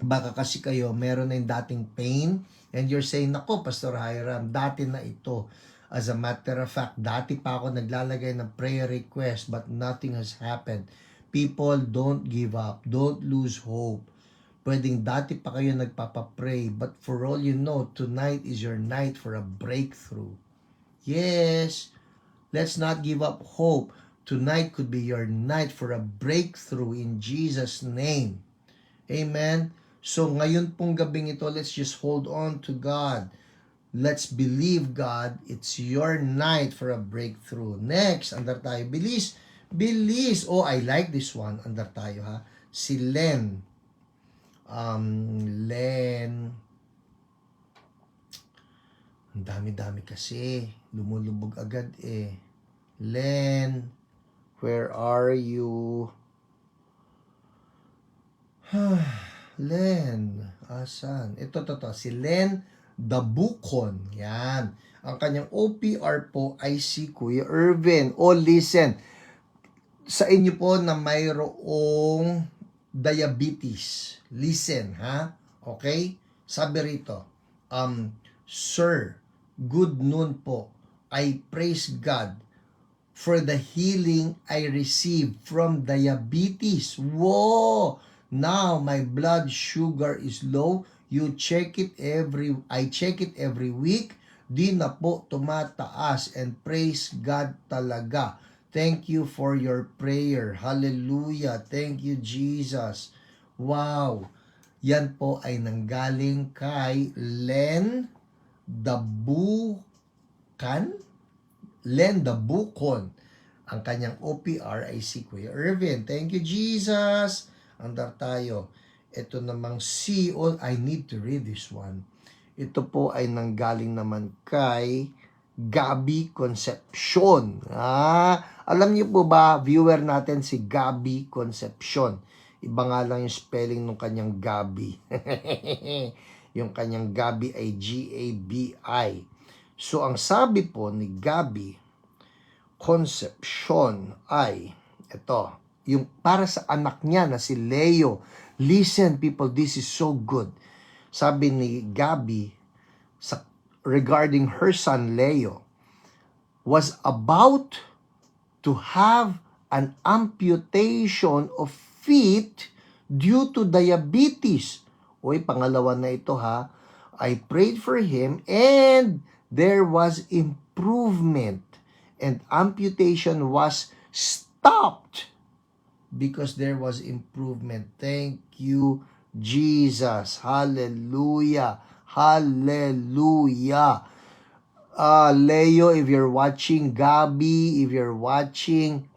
Baka kasi kayo, meron na yung dating pain, and you're saying, nako, Pastor Hiram, dati na ito. As a matter of fact, dati pa ako naglalagay ng prayer request, but nothing has happened. People, don't give up. Don't lose hope. Pwedeng dati pa kayo nagpapapray, but for all you know, tonight is your night for a breakthrough. Yes, let's not give up hope. Tonight could be your night for a breakthrough in Jesus' name. Amen. So ngayon pong gabing ito, let's just hold on to God. Let's believe God. It's your night for a breakthrough. Next, andar tayo. Bilis. Oh, I like this one. Andar tayo ha. Si Len. Len. Ang dami-dami kasi. Lumulubog agad eh. Len. Where are you? Len. Asan? Ito. Si Len Dabukon. Yan. Ang kanyang OPR po ay si Kuya Irvin. Oh, listen. Sa inyo po na mayroong diabetes. Listen, ha? Okay? Sabi rito, Sir, good noon po. I praise God for the healing I received from diabetes. Whoa! Now my blood sugar is low. I check it every week. Di na po tumataas, and praise God talaga. Thank you for your prayer. Hallelujah. Thank you, Jesus. Wow. Yan po ay nanggaling kay Len Dabukon. Ang kanyang OPR ay si Kuya Irvin. Thank you, Jesus. Andar tayo. Ito namang CEO, I need to read this one. Ito po ay nanggaling naman kay Gabi Concepcion. Alam niyo po ba, viewer natin si Gabi Concepcion. Iba nga lang yung spelling ng kanyang Gabi. Yung kanyang Gabi ay Gabi. So, ang sabi po ni Gabi Concepcion ay, ito, yung para sa anak niya na si Leo. Listen, people, this is so good. Sabi ni Gabi, regarding her son Leo, was about to have an amputation of feet due to diabetes. Uy, pangalawa na ito ha. I prayed for him and there was improvement, and amputation was stopped because there was improvement. Thank you, Jesus. Hallelujah. Hallelujah. Leo, if you're watching, Gabi, if you're watching,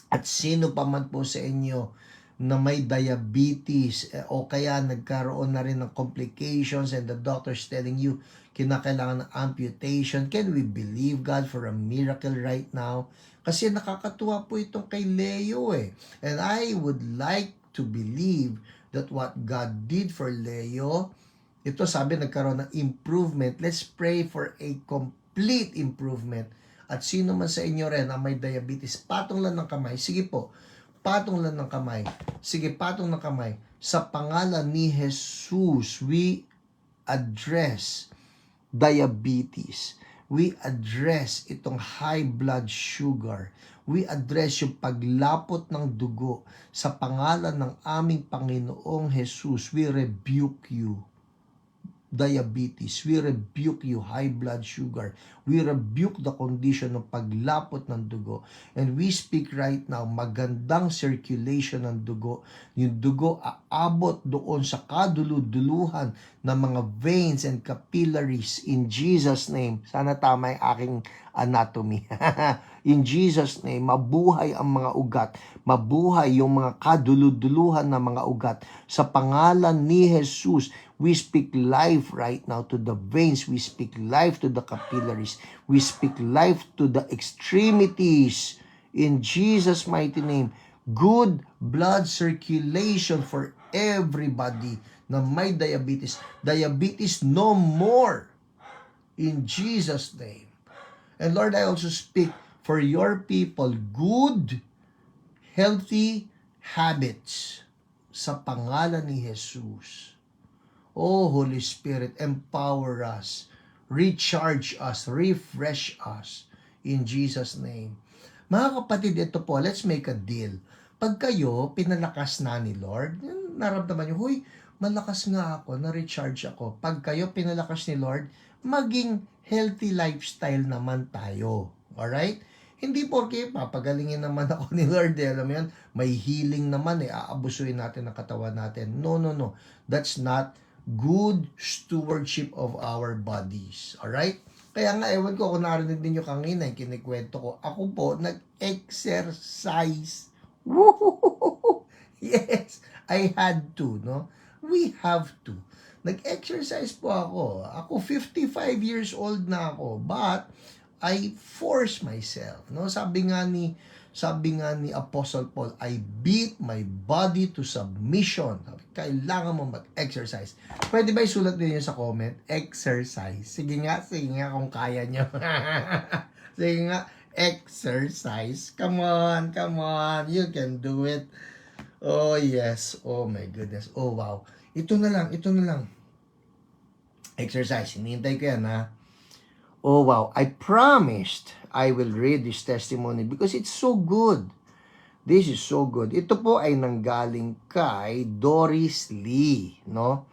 At sino pa man po sa inyo na may diabetes o kaya nagkaroon na rin ng complications and the doctor's telling you kinakailangan ng amputation, can we believe God for a miracle right now? Kasi nakakatuwa po itong kay Leo eh. And I would like to believe that what God did for Leo, ito sabi nagkaroon ng improvement. Let's pray for a complete improvement. At sino man sa inyo rin ang may diabetes, patong lang ng kamay. Sige po, patong lang ng kamay. Sige, patong ng kamay. Sa pangalan ni Jesus, we address diabetes. We address itong high blood sugar. We address yung paglapot ng dugo. Sa pangalan ng aming Panginoong Jesus, we rebuke you. Diabetes, we rebuke you, high blood sugar, we rebuke the condition ng paglapot ng dugo, and we speak right now, magandang circulation ng dugo, yung dugo aabot doon sa kaduluduluhan ng mga veins and capillaries, in Jesus' name. Sana tama yung aking anatomy. In Jesus' name, mabuhay ang mga ugat, mabuhay yung mga kaduluduluhan ng mga ugat, sa pangalan ni Jesus. We speak life right now to the veins. We speak life to the capillaries. We speak life to the extremities. In Jesus' mighty name, good blood circulation for everybody na may diabetes. Diabetes no more. In Jesus' name. And Lord, I also speak for your people, good, healthy habits sa pangalan ni Jesus. Oh, Holy Spirit, empower us, recharge us, refresh us, in Jesus' name. Mga kapatid, ito po, let's make a deal. Pag kayo, pinalakas na ni Lord, naramdaman nyo, huy, malakas nga ako, na-recharge ako. Pag kayo, pinalakas ni Lord, maging healthy lifestyle naman tayo. Alright? Hindi porke papagalingin naman ako ni Lord, alam mo yan, may healing naman, aabusuin natin ang katawan natin. No, no, no. That's not good stewardship of our bodies. Alright? Kaya nga, ewan ko kung narinig ninyo kanina, kinikwento ko, ako po, nag-exercise. Woo! Yes, I had to, no? We have to. Nag-exercise po ako. Ako, 55 years old na ako, but I force myself, no? Sabi nga ni Apostle Paul, I beat my body to submission. Kailangan mo mag-exercise. Pwede ba isulat niyo sa comment? Exercise. Sige nga kung kaya nyo. Sige nga, exercise. Come on. You can do it. Oh yes. Oh my goodness. Oh wow. Ito na lang. Exercise. Hinihintay ko yan, ha? Oh wow. I promised I will read this testimony because it's so good. This is so good. Ito po ay nanggaling kay Doris Lee, no?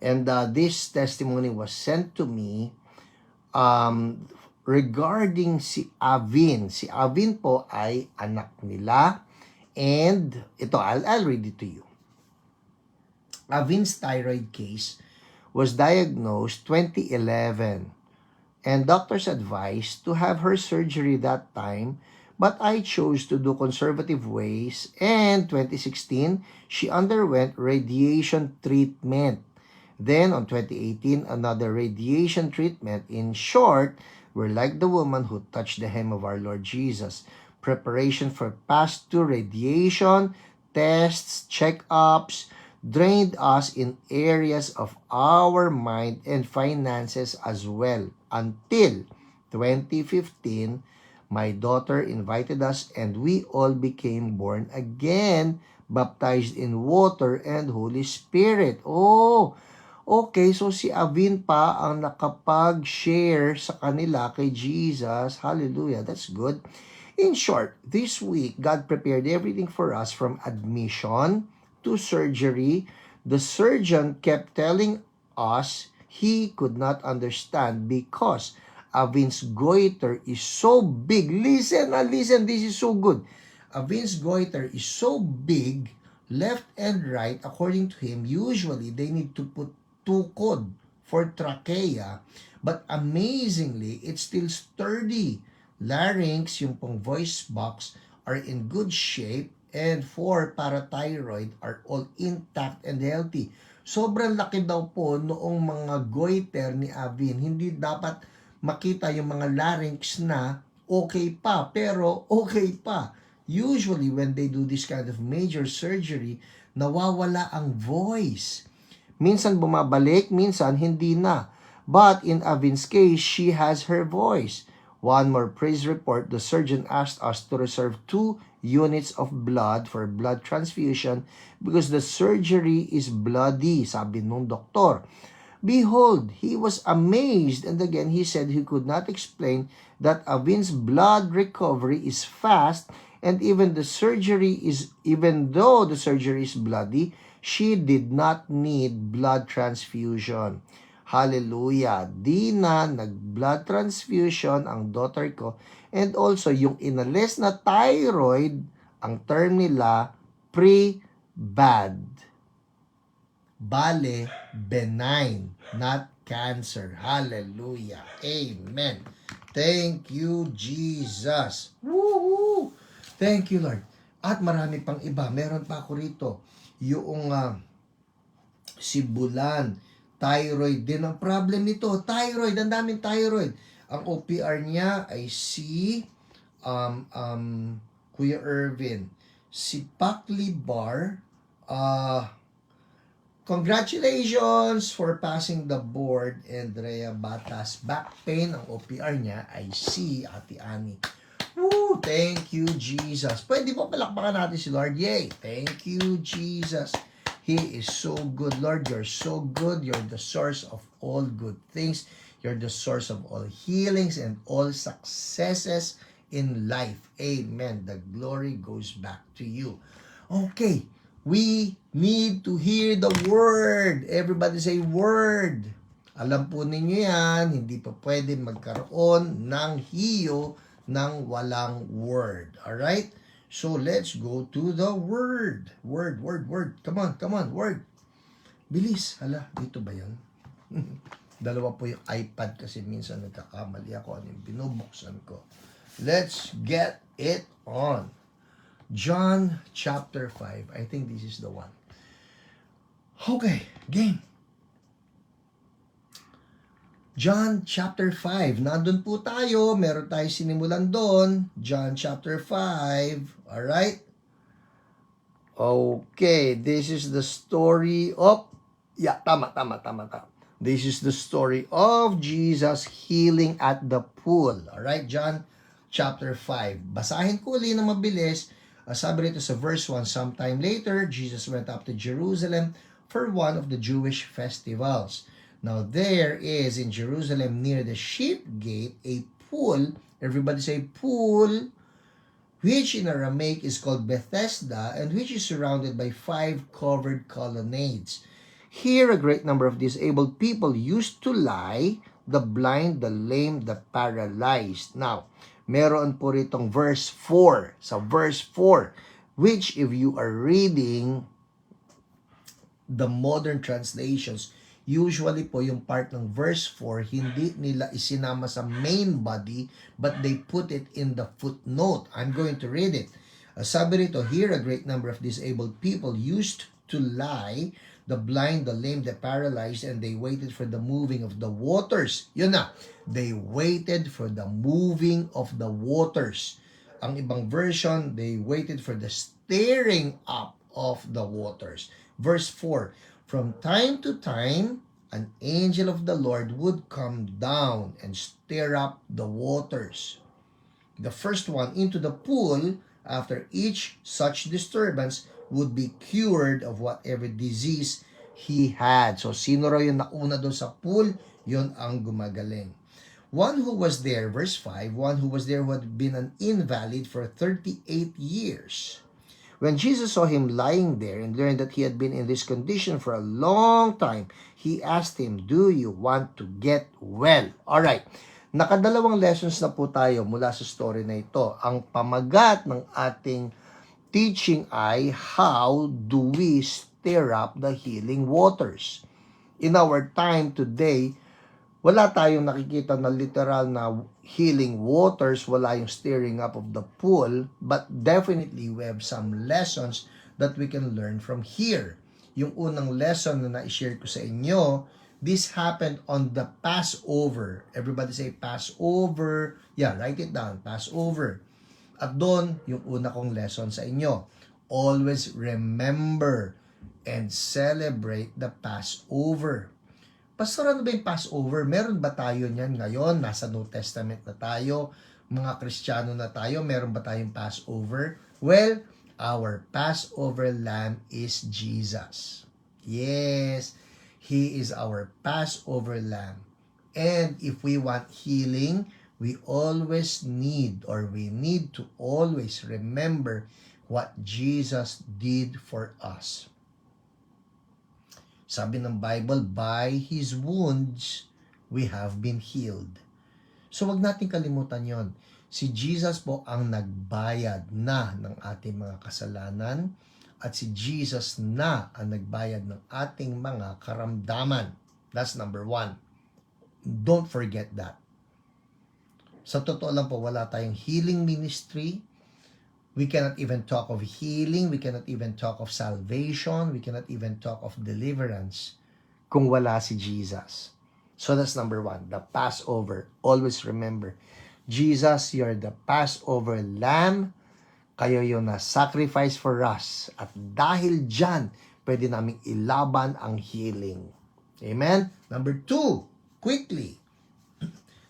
And this testimony was sent to me regarding si Avin. Si Avin po ay anak nila. And ito, I'll read it to you. Avin's thyroid case was diagnosed 2011. And doctors advised to have her surgery that time, but I chose to do conservative ways, and 2016, she underwent radiation treatment. Then, on 2018, another radiation treatment. In short, we're like the woman who touched the hem of our Lord Jesus. Preparation for past 2 radiation, tests, check-ups, drained us in areas of our mind and finances as well. Until 2015, my daughter invited us and we all became born again, baptized in water and Holy Spirit. Oh, okay. So si Avin pa ang nakapag-share sa kanila kay Jesus. Hallelujah. That's good. In short, this week, God prepared everything for us from admission to surgery. The surgeon kept telling us he could not understand because Avin's goiter is so big. Listen, this is so good. Avin's goiter is so big, left and right, according to him, usually they need to put tukod for trachea, but amazingly, it's still sturdy. Larynx, yung pong voice box, are in good shape, and 4 parathyroid are all intact and healthy. Sobrang laki daw po noong mga goiter ni Avin. Hindi dapat makita yung mga larynx na okay pa, pero okay pa. Usually, when they do this kind of major surgery, nawawala ang voice. Minsan bumabalik, minsan hindi na. But in Avin's case, she has her voice. One more praise report, the surgeon asked us to reserve 2 units of blood for blood transfusion because the surgery is bloody, sabi nung doktor. Behold, he was amazed, and again he said he could not explain that Avin's blood recovery is fast, and even though the surgery is bloody, she did not need blood transfusion. Hallelujah. Di na nag-blood transfusion ang daughter ko. And also, yung inalis na thyroid, ang term nila, pre-bad. Bale, benign, not cancer. Hallelujah. Amen. Thank you, Jesus. Woohoo! Thank you, Lord. At marami pang iba. Meron pa ako rito. Yung sibulan, thyroid din ang problem nito. Thyroid, ang daming thyroid. Ang OPR niya ay si Kuya Irvin. Si Pakli Bar, congratulations for passing the board. Andrea Batas, back pain, ang OPR niya ay si Ate Ani. Woo! Thank you, Jesus. Pwede po palakpakan natin si Lord. Yay! Thank you, Jesus. He is so good, Lord. You're so good. You're the source of all good things. You're the source of all healings and all successes in life. Amen. The glory goes back to you. Okay. We need to hear the word. Everybody say word. Alam po ninyo yan, hindi pa pwede magkaroon ng hiyo ng walang word. Alright? So, let's go to the word. Word. Come on, word. Bilis. Hala, dito ba yan? Dalawa po yung iPad kasi minsan nagkakamali ako ano yung binubuksan ko. Let's get it on. John chapter 5. I think this is the one. Okay, game. John chapter 5. Nandun po tayo. Meron tayo sinimulan doon. John chapter 5. Alright? Okay. This is the story of... Yeah, tama. This is the story of Jesus healing at the pool. Alright? John chapter 5. Basahin ko ulit na mabilis. Sabi rito sa verse 1, sometime later, Jesus went up to Jerusalem for one of the Jewish festivals. Now there is in Jerusalem near the sheep gate a pool, everybody say pool, which in Aramaic is called Bethesda, and which is surrounded by 5 covered colonnades. Here a great number of disabled people used to lie, the blind, the lame, the paralyzed. Now, meron po ritong verse 4. Sa verse 4, which if you are reading the modern translations, usually po yung part ng verse 4, hindi nila isinama sa main body, but they put it in the footnote. I'm going to read it. Sabi rito, here a great number of disabled people used to lie, the blind, the lame, the paralyzed, and they waited for the moving of the waters. Yun na. They waited for the moving of the waters. Ang ibang version, they waited for the stirring up of the waters. Verse 4, from time to time, an angel of the Lord would come down and stir up the waters. The first one into the pool, after each such disturbance, would be cured of whatever disease he had. So, sino raw yung nauna doon sa pool? Yun ang gumagaling. One who was there, verse 5, one who was there who had been an invalid for 38 years. When Jesus saw him lying there and learned that he had been in this condition for a long time, he asked him, do you want to get well? Alright, nakadalawang lessons na po tayo mula sa story na ito. Ang pamagat ng ating teaching ay how do we stir up the healing waters. In our time today, Wala tayong nakikita na literal na healing waters, wala yung stirring up of the pool, but definitely we have some lessons that we can learn from here. Yung unang lesson na na-share ko sa inyo, this happened on the Passover. Everybody say Passover. Yeah, write it down, Passover. At doon, yung una kong lesson sa inyo. Always remember and celebrate the Passover. Pastor, ano ba yung Passover? Meron ba tayo niyan ngayon? Nasa New Testament na tayo. Mga Kristiyano na tayo. Meron ba tayong Passover? Well, our Passover lamb is Jesus. Yes, He is our Passover lamb. And if we want healing, we need to always remember what Jesus did for us. Sabi ng Bible, by His wounds, we have been healed. So wag natin kalimutan yon. Si Jesus po ang nagbayad na ng ating mga kasalanan at si Jesus na ang nagbayad ng ating mga karamdaman. That's number 1. Don't forget that. Sa totoo lang po, wala tayong healing ministry. We cannot even talk of healing. We cannot even talk of salvation. We cannot even talk of deliverance kung wala si Jesus. So that's number 1, the Passover. Always remember, Jesus, you're the Passover lamb. Kayo yung na-sacrifice for us. At dahil dyan, pwede namin ilaban ang healing. Amen? Number 2, quickly.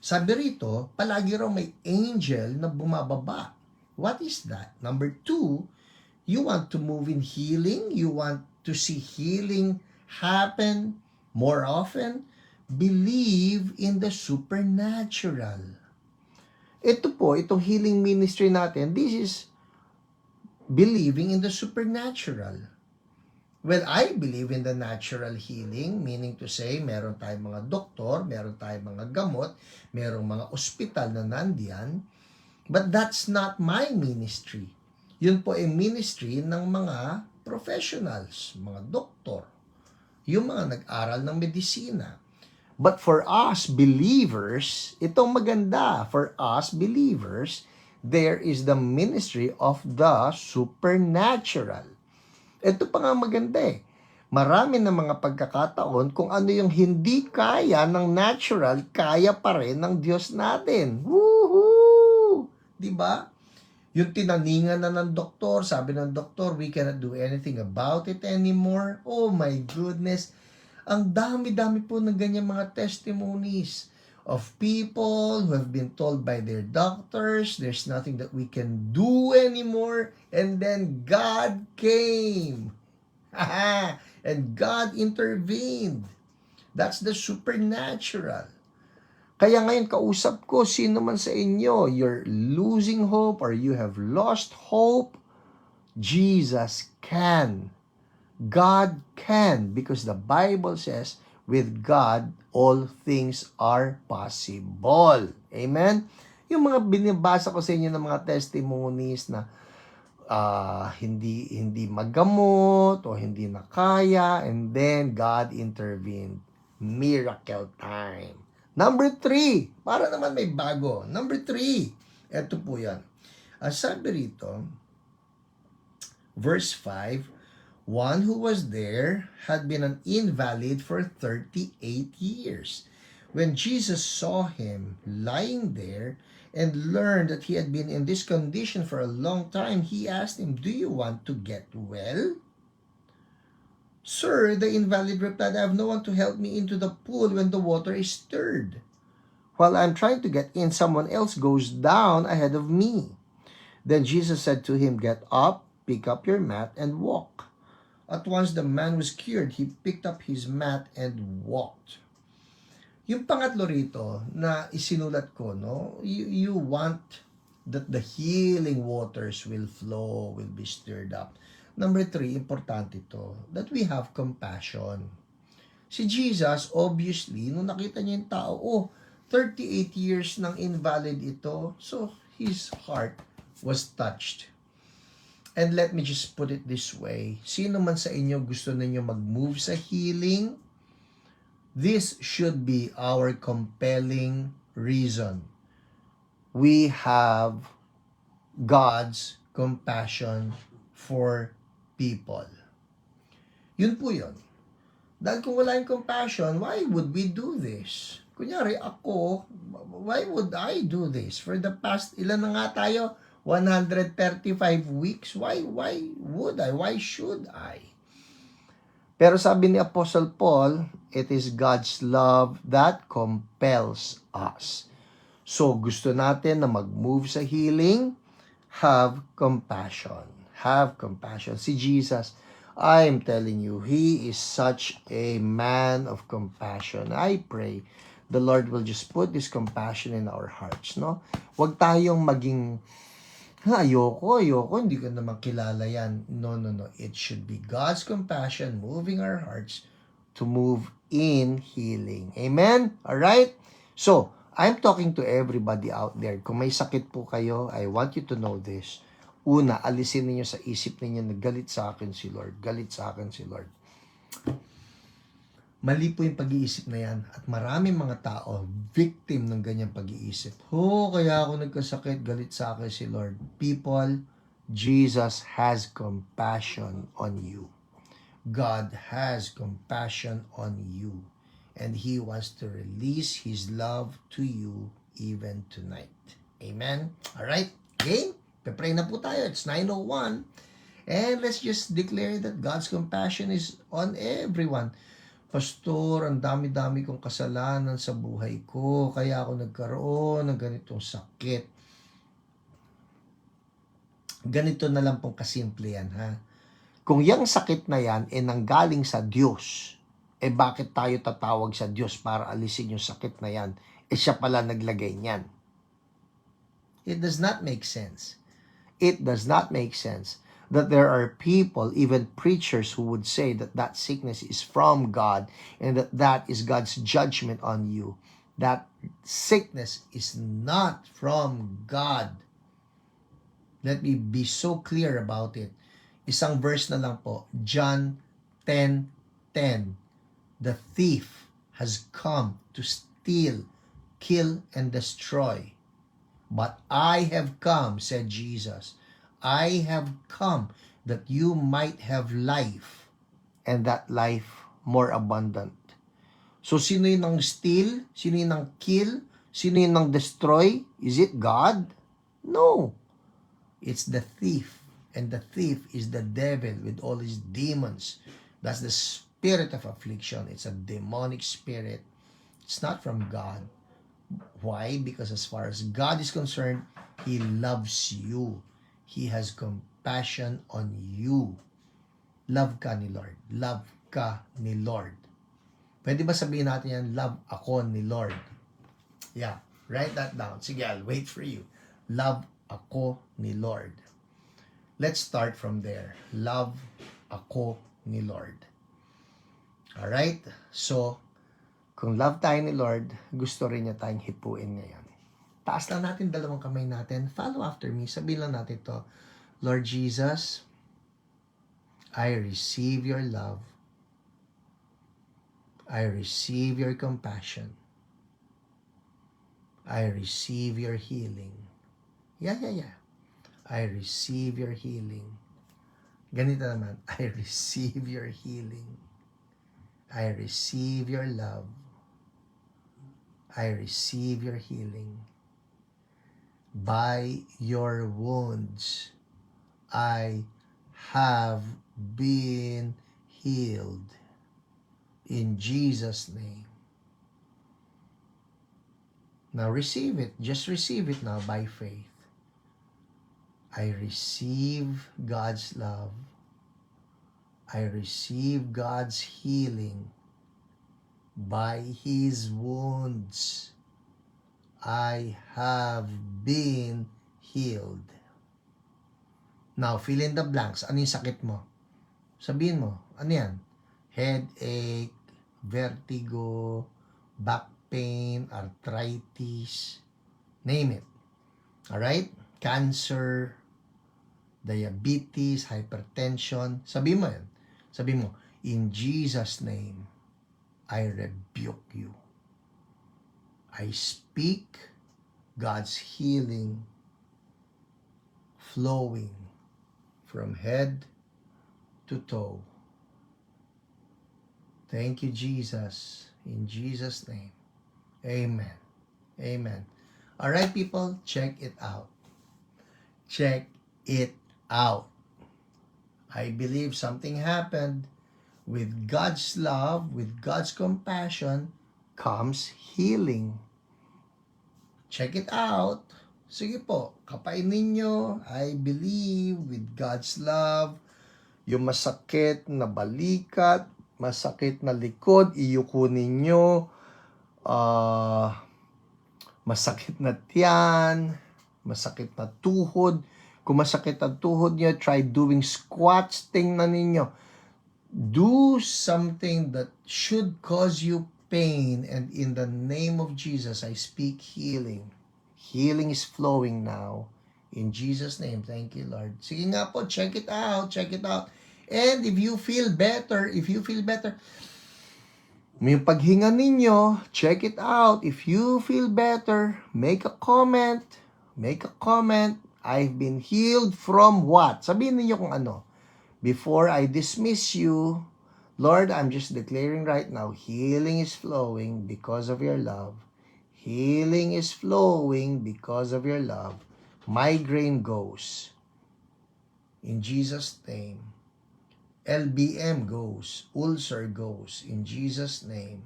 Sabi rito, palagi raw may angel na bumababa. What is that? Number 2, you want to move in healing? You want to see healing happen more often? Believe in the supernatural. Ito po, itong healing ministry natin, this is believing in the supernatural. Well, I believe in the natural healing, meaning to say, meron tayong mga doktor, meron tayong mga gamot, merong mga ospital na nandiyan. But that's not my ministry. Yun po ay ministry ng mga professionals, mga doktor, yung mga nag-aral ng medisina. But for us believers, itong maganda, for us believers, there is the ministry of the supernatural. Ito pa nga maganda eh. Marami na mga pagkakataon kung ano yung hindi kaya ng natural, kaya pa rin ng Diyos natin. Woohoo! Diba? Yung tinaningan na ng doktor, sabi ng doktor, we cannot do anything about it anymore. Oh my goodness. Ang dami-dami po ng ganyan mga testimonies of people who have been told by their doctors, there's nothing that we can do anymore. And then God came. And God intervened. That's the supernatural. Kaya ngayon kausap ko, sino man sa inyo, you're losing hope or you have lost hope, Jesus can. God can, because the Bible says, with God, all things are possible. Amen? Yung mga binibasa ko sa inyo ng mga testimonies na hindi magamot o hindi nakaya, and then God intervened. Miracle time. Number 3, para naman may bago. Number 3, eto po yan. Sabi rito, verse 5, one who was there had been an invalid for 38 years. When Jesus saw him lying there and learned that he had been in this condition for a long time, he asked him, "Do you want to get well?" "Sir," the invalid replied, "I have no one to help me into the pool when the water is stirred. While I'm trying to get in, someone else goes down ahead of me." Then Jesus said to him, "Get up, pick up your mat, and walk." At once the man was cured. He picked up his mat and walked. Yung pangatlo rito na isinulat ko, no? You want that the healing waters will flow, will be stirred up. Number 3, importante ito, that we have compassion. Si Jesus, obviously, nung nakita niya yung tao, 38 years ng invalid ito, so his heart was touched. And let me just put it this way, sino man sa inyo gusto ninyo mag-move sa healing, This should be our compelling reason. We have God's compassion for people. Yun po yun. Dahil kung wala yung compassion, why would we do this? Kunyari, ako, why would I do this? For the past, ilan na nga tayo? 135 weeks. Why would I? Why should I? Pero sabi ni Apostle Paul, it is God's love that compels us. So, gusto natin na mag-move sa healing, have compassion. Have compassion. Si Jesus, I'm telling you, He is such a man of compassion. I pray the Lord will just put this compassion in our hearts, no? Huwag tayong maging, ayoko, hindi ko naman kilala yan. No. It should be God's compassion moving our hearts to move in healing. Amen? Alright? So, I'm talking to everybody out there. Kung may sakit po kayo, I want you to know this. Una, alisin niyo sa isip niyo na galit sa akin si Lord. Galit sa akin si Lord. Mali po yung pag-iisip na yan. At maraming mga tao, victim ng ganyang pag-iisip. Kaya ako nagkasakit, galit sa akin si Lord. People, Jesus has compassion on you. God has compassion on you. And He wants to release His love to you even tonight. Amen? Alright? Okay? Pray na po tayo. It's 9:01. And let's just declare that God's compassion is on everyone. Pastor, ang dami-dami kong kasalanan sa buhay ko. Kaya ako nagkaroon ng ganitong sakit. Ganito na lang pong kasimple yan, ha? Kung yung sakit na yan ay nanggaling sa Diyos, bakit tayo tatawag sa Diyos para alisin yung sakit na yan? Siya pala naglagay niyan. It does not make sense. It does not make sense that there are people, even preachers, who would say that that sickness is from God and that that is God's judgment on you. That sickness is not from God. Let me be so clear about it. Isang verse na lang po, John 10:10. The thief has come to steal, kill, and destroy. But I have come, said Jesus, I have come that you might have life, and that life more abundant. So, sino yung nang steal? Sino yung nang kill? Sino yung nang destroy? Is it God? No. It's the thief. And the thief is the devil with all his demons. That's the spirit of affliction. It's a demonic spirit. It's not from God. Why? Because as far as God is concerned, He loves you. He has compassion on you. Love ka ni Lord. Love ka ni Lord. Pwede ba sabihin natin yan, love ako ni Lord? Yeah, write that down. Sige, I'll wait for you. Love ako ni Lord. Let's start from there. Love ako ni Lord. Alright? So, kung love tayo ni Lord, gusto rin niya tayong hipuin ngayon. Taas lang natin dalawang kamay natin. Follow after me. Sabihin lang natin to. Lord Jesus, I receive your love. I receive your compassion. I receive your healing. Yeah. I receive your healing. Ganito naman. I receive your healing. I receive your love. I receive your healing. By your wounds, I have been healed. In Jesus' name. Now receive it. Just receive it now by faith. I receive God's love. I receive God's healing. By His wounds, I have been healed. Now, fill in the blanks. Ano yung sakit mo? Sabihin mo, ano yan? Headache, vertigo, back pain, arthritis, name it. Alright? Cancer, diabetes, hypertension. Sabihin mo yan. Sabihin mo, in Jesus' name, I rebuke you. I speak God's healing flowing from head to toe. Thank you, Jesus. In Jesus' name. Amen. Amen. All right, people, check it out. Check it out. I believe something happened. With God's love, with God's compassion, comes healing. Check it out. Sige po, kapainin nyo. I believe with God's love, yung masakit na balikat, masakit na likod, iyuko ninyo. Masakit na tiyan, masakit na tuhod. Kung masakit ang tuhod nyo, try doing squats. Tingnan ninyo. Do something that should cause you pain, and in the name of Jesus, I speak healing. Healing is flowing now. In Jesus' name, thank you, Lord. Sige nga po, check it out, check it out. And if you feel better, yung paghinga ninyo, check it out. If you feel better, make a comment. I've been healed from what? Sabihin niyo kung ano. Before I dismiss you, Lord, I'm just declaring right now, healing is flowing because of your love. Healing is flowing because of your love. Migraine goes. In Jesus' name. LBM goes. Ulcer goes. In Jesus' name.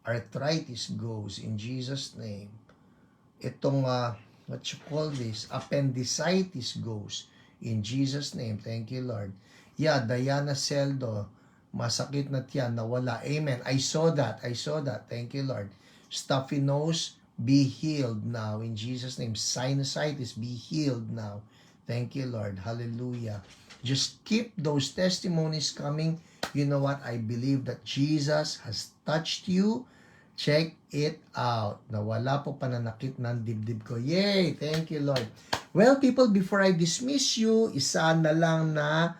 Arthritis goes. In Jesus' name. Itong, what you call this? Appendicitis goes. In Jesus' name. Thank you, Lord. Yeah, Diana Celdo, masakit na tiyan, nawala. Amen. I saw that. Thank you, Lord. Stuffy nose, be healed now. In Jesus' name. Sinusitis, be healed now. Thank you, Lord. Hallelujah. Just keep those testimonies coming. You know what? I believe that Jesus has touched you. Check it out. Nawala po pananakit ng dibdib ko. Yay! Thank you, Lord. Well, people, before I dismiss you, isa na lang na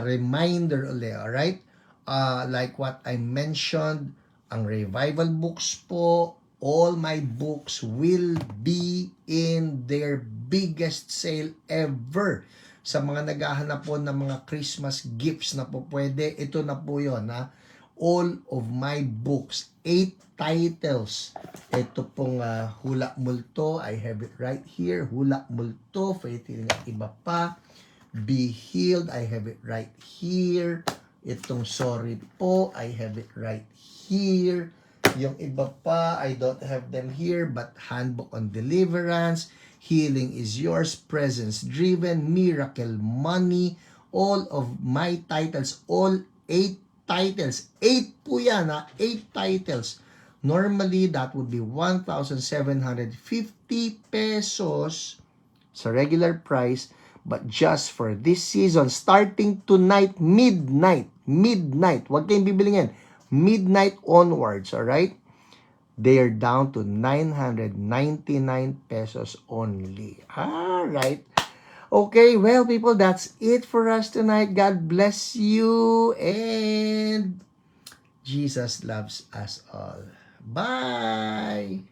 reminder ulit, alright? Like what I mentioned, ang revival books po, all my books will be in their biggest sale ever. Sa mga naghahanap po ng mga Christmas gifts na po pwede, ito na po yun, ha? All of my books, 8 titles. Ito pong Hula Multo, I have it right here. Hula Multo, Faith Healing at iba pa. Be Healed, I have it right here. Itong Sorry po, I have it right here. Yung iba pa, I don't have them here, but Handbook on Deliverance, Healing is Yours, Presence Driven, Miracle Money, all of my titles, all 8 titles. 8 po yan, 8 titles. Normally, that would be 1,750 pesos sa regular price. But just for this season, starting tonight, midnight, huwag kayong bibili yan, midnight onwards, alright? They are down to 999 pesos only. Alright. Okay, well, people, that's it for us tonight. God bless you, and Jesus loves us all. Bye!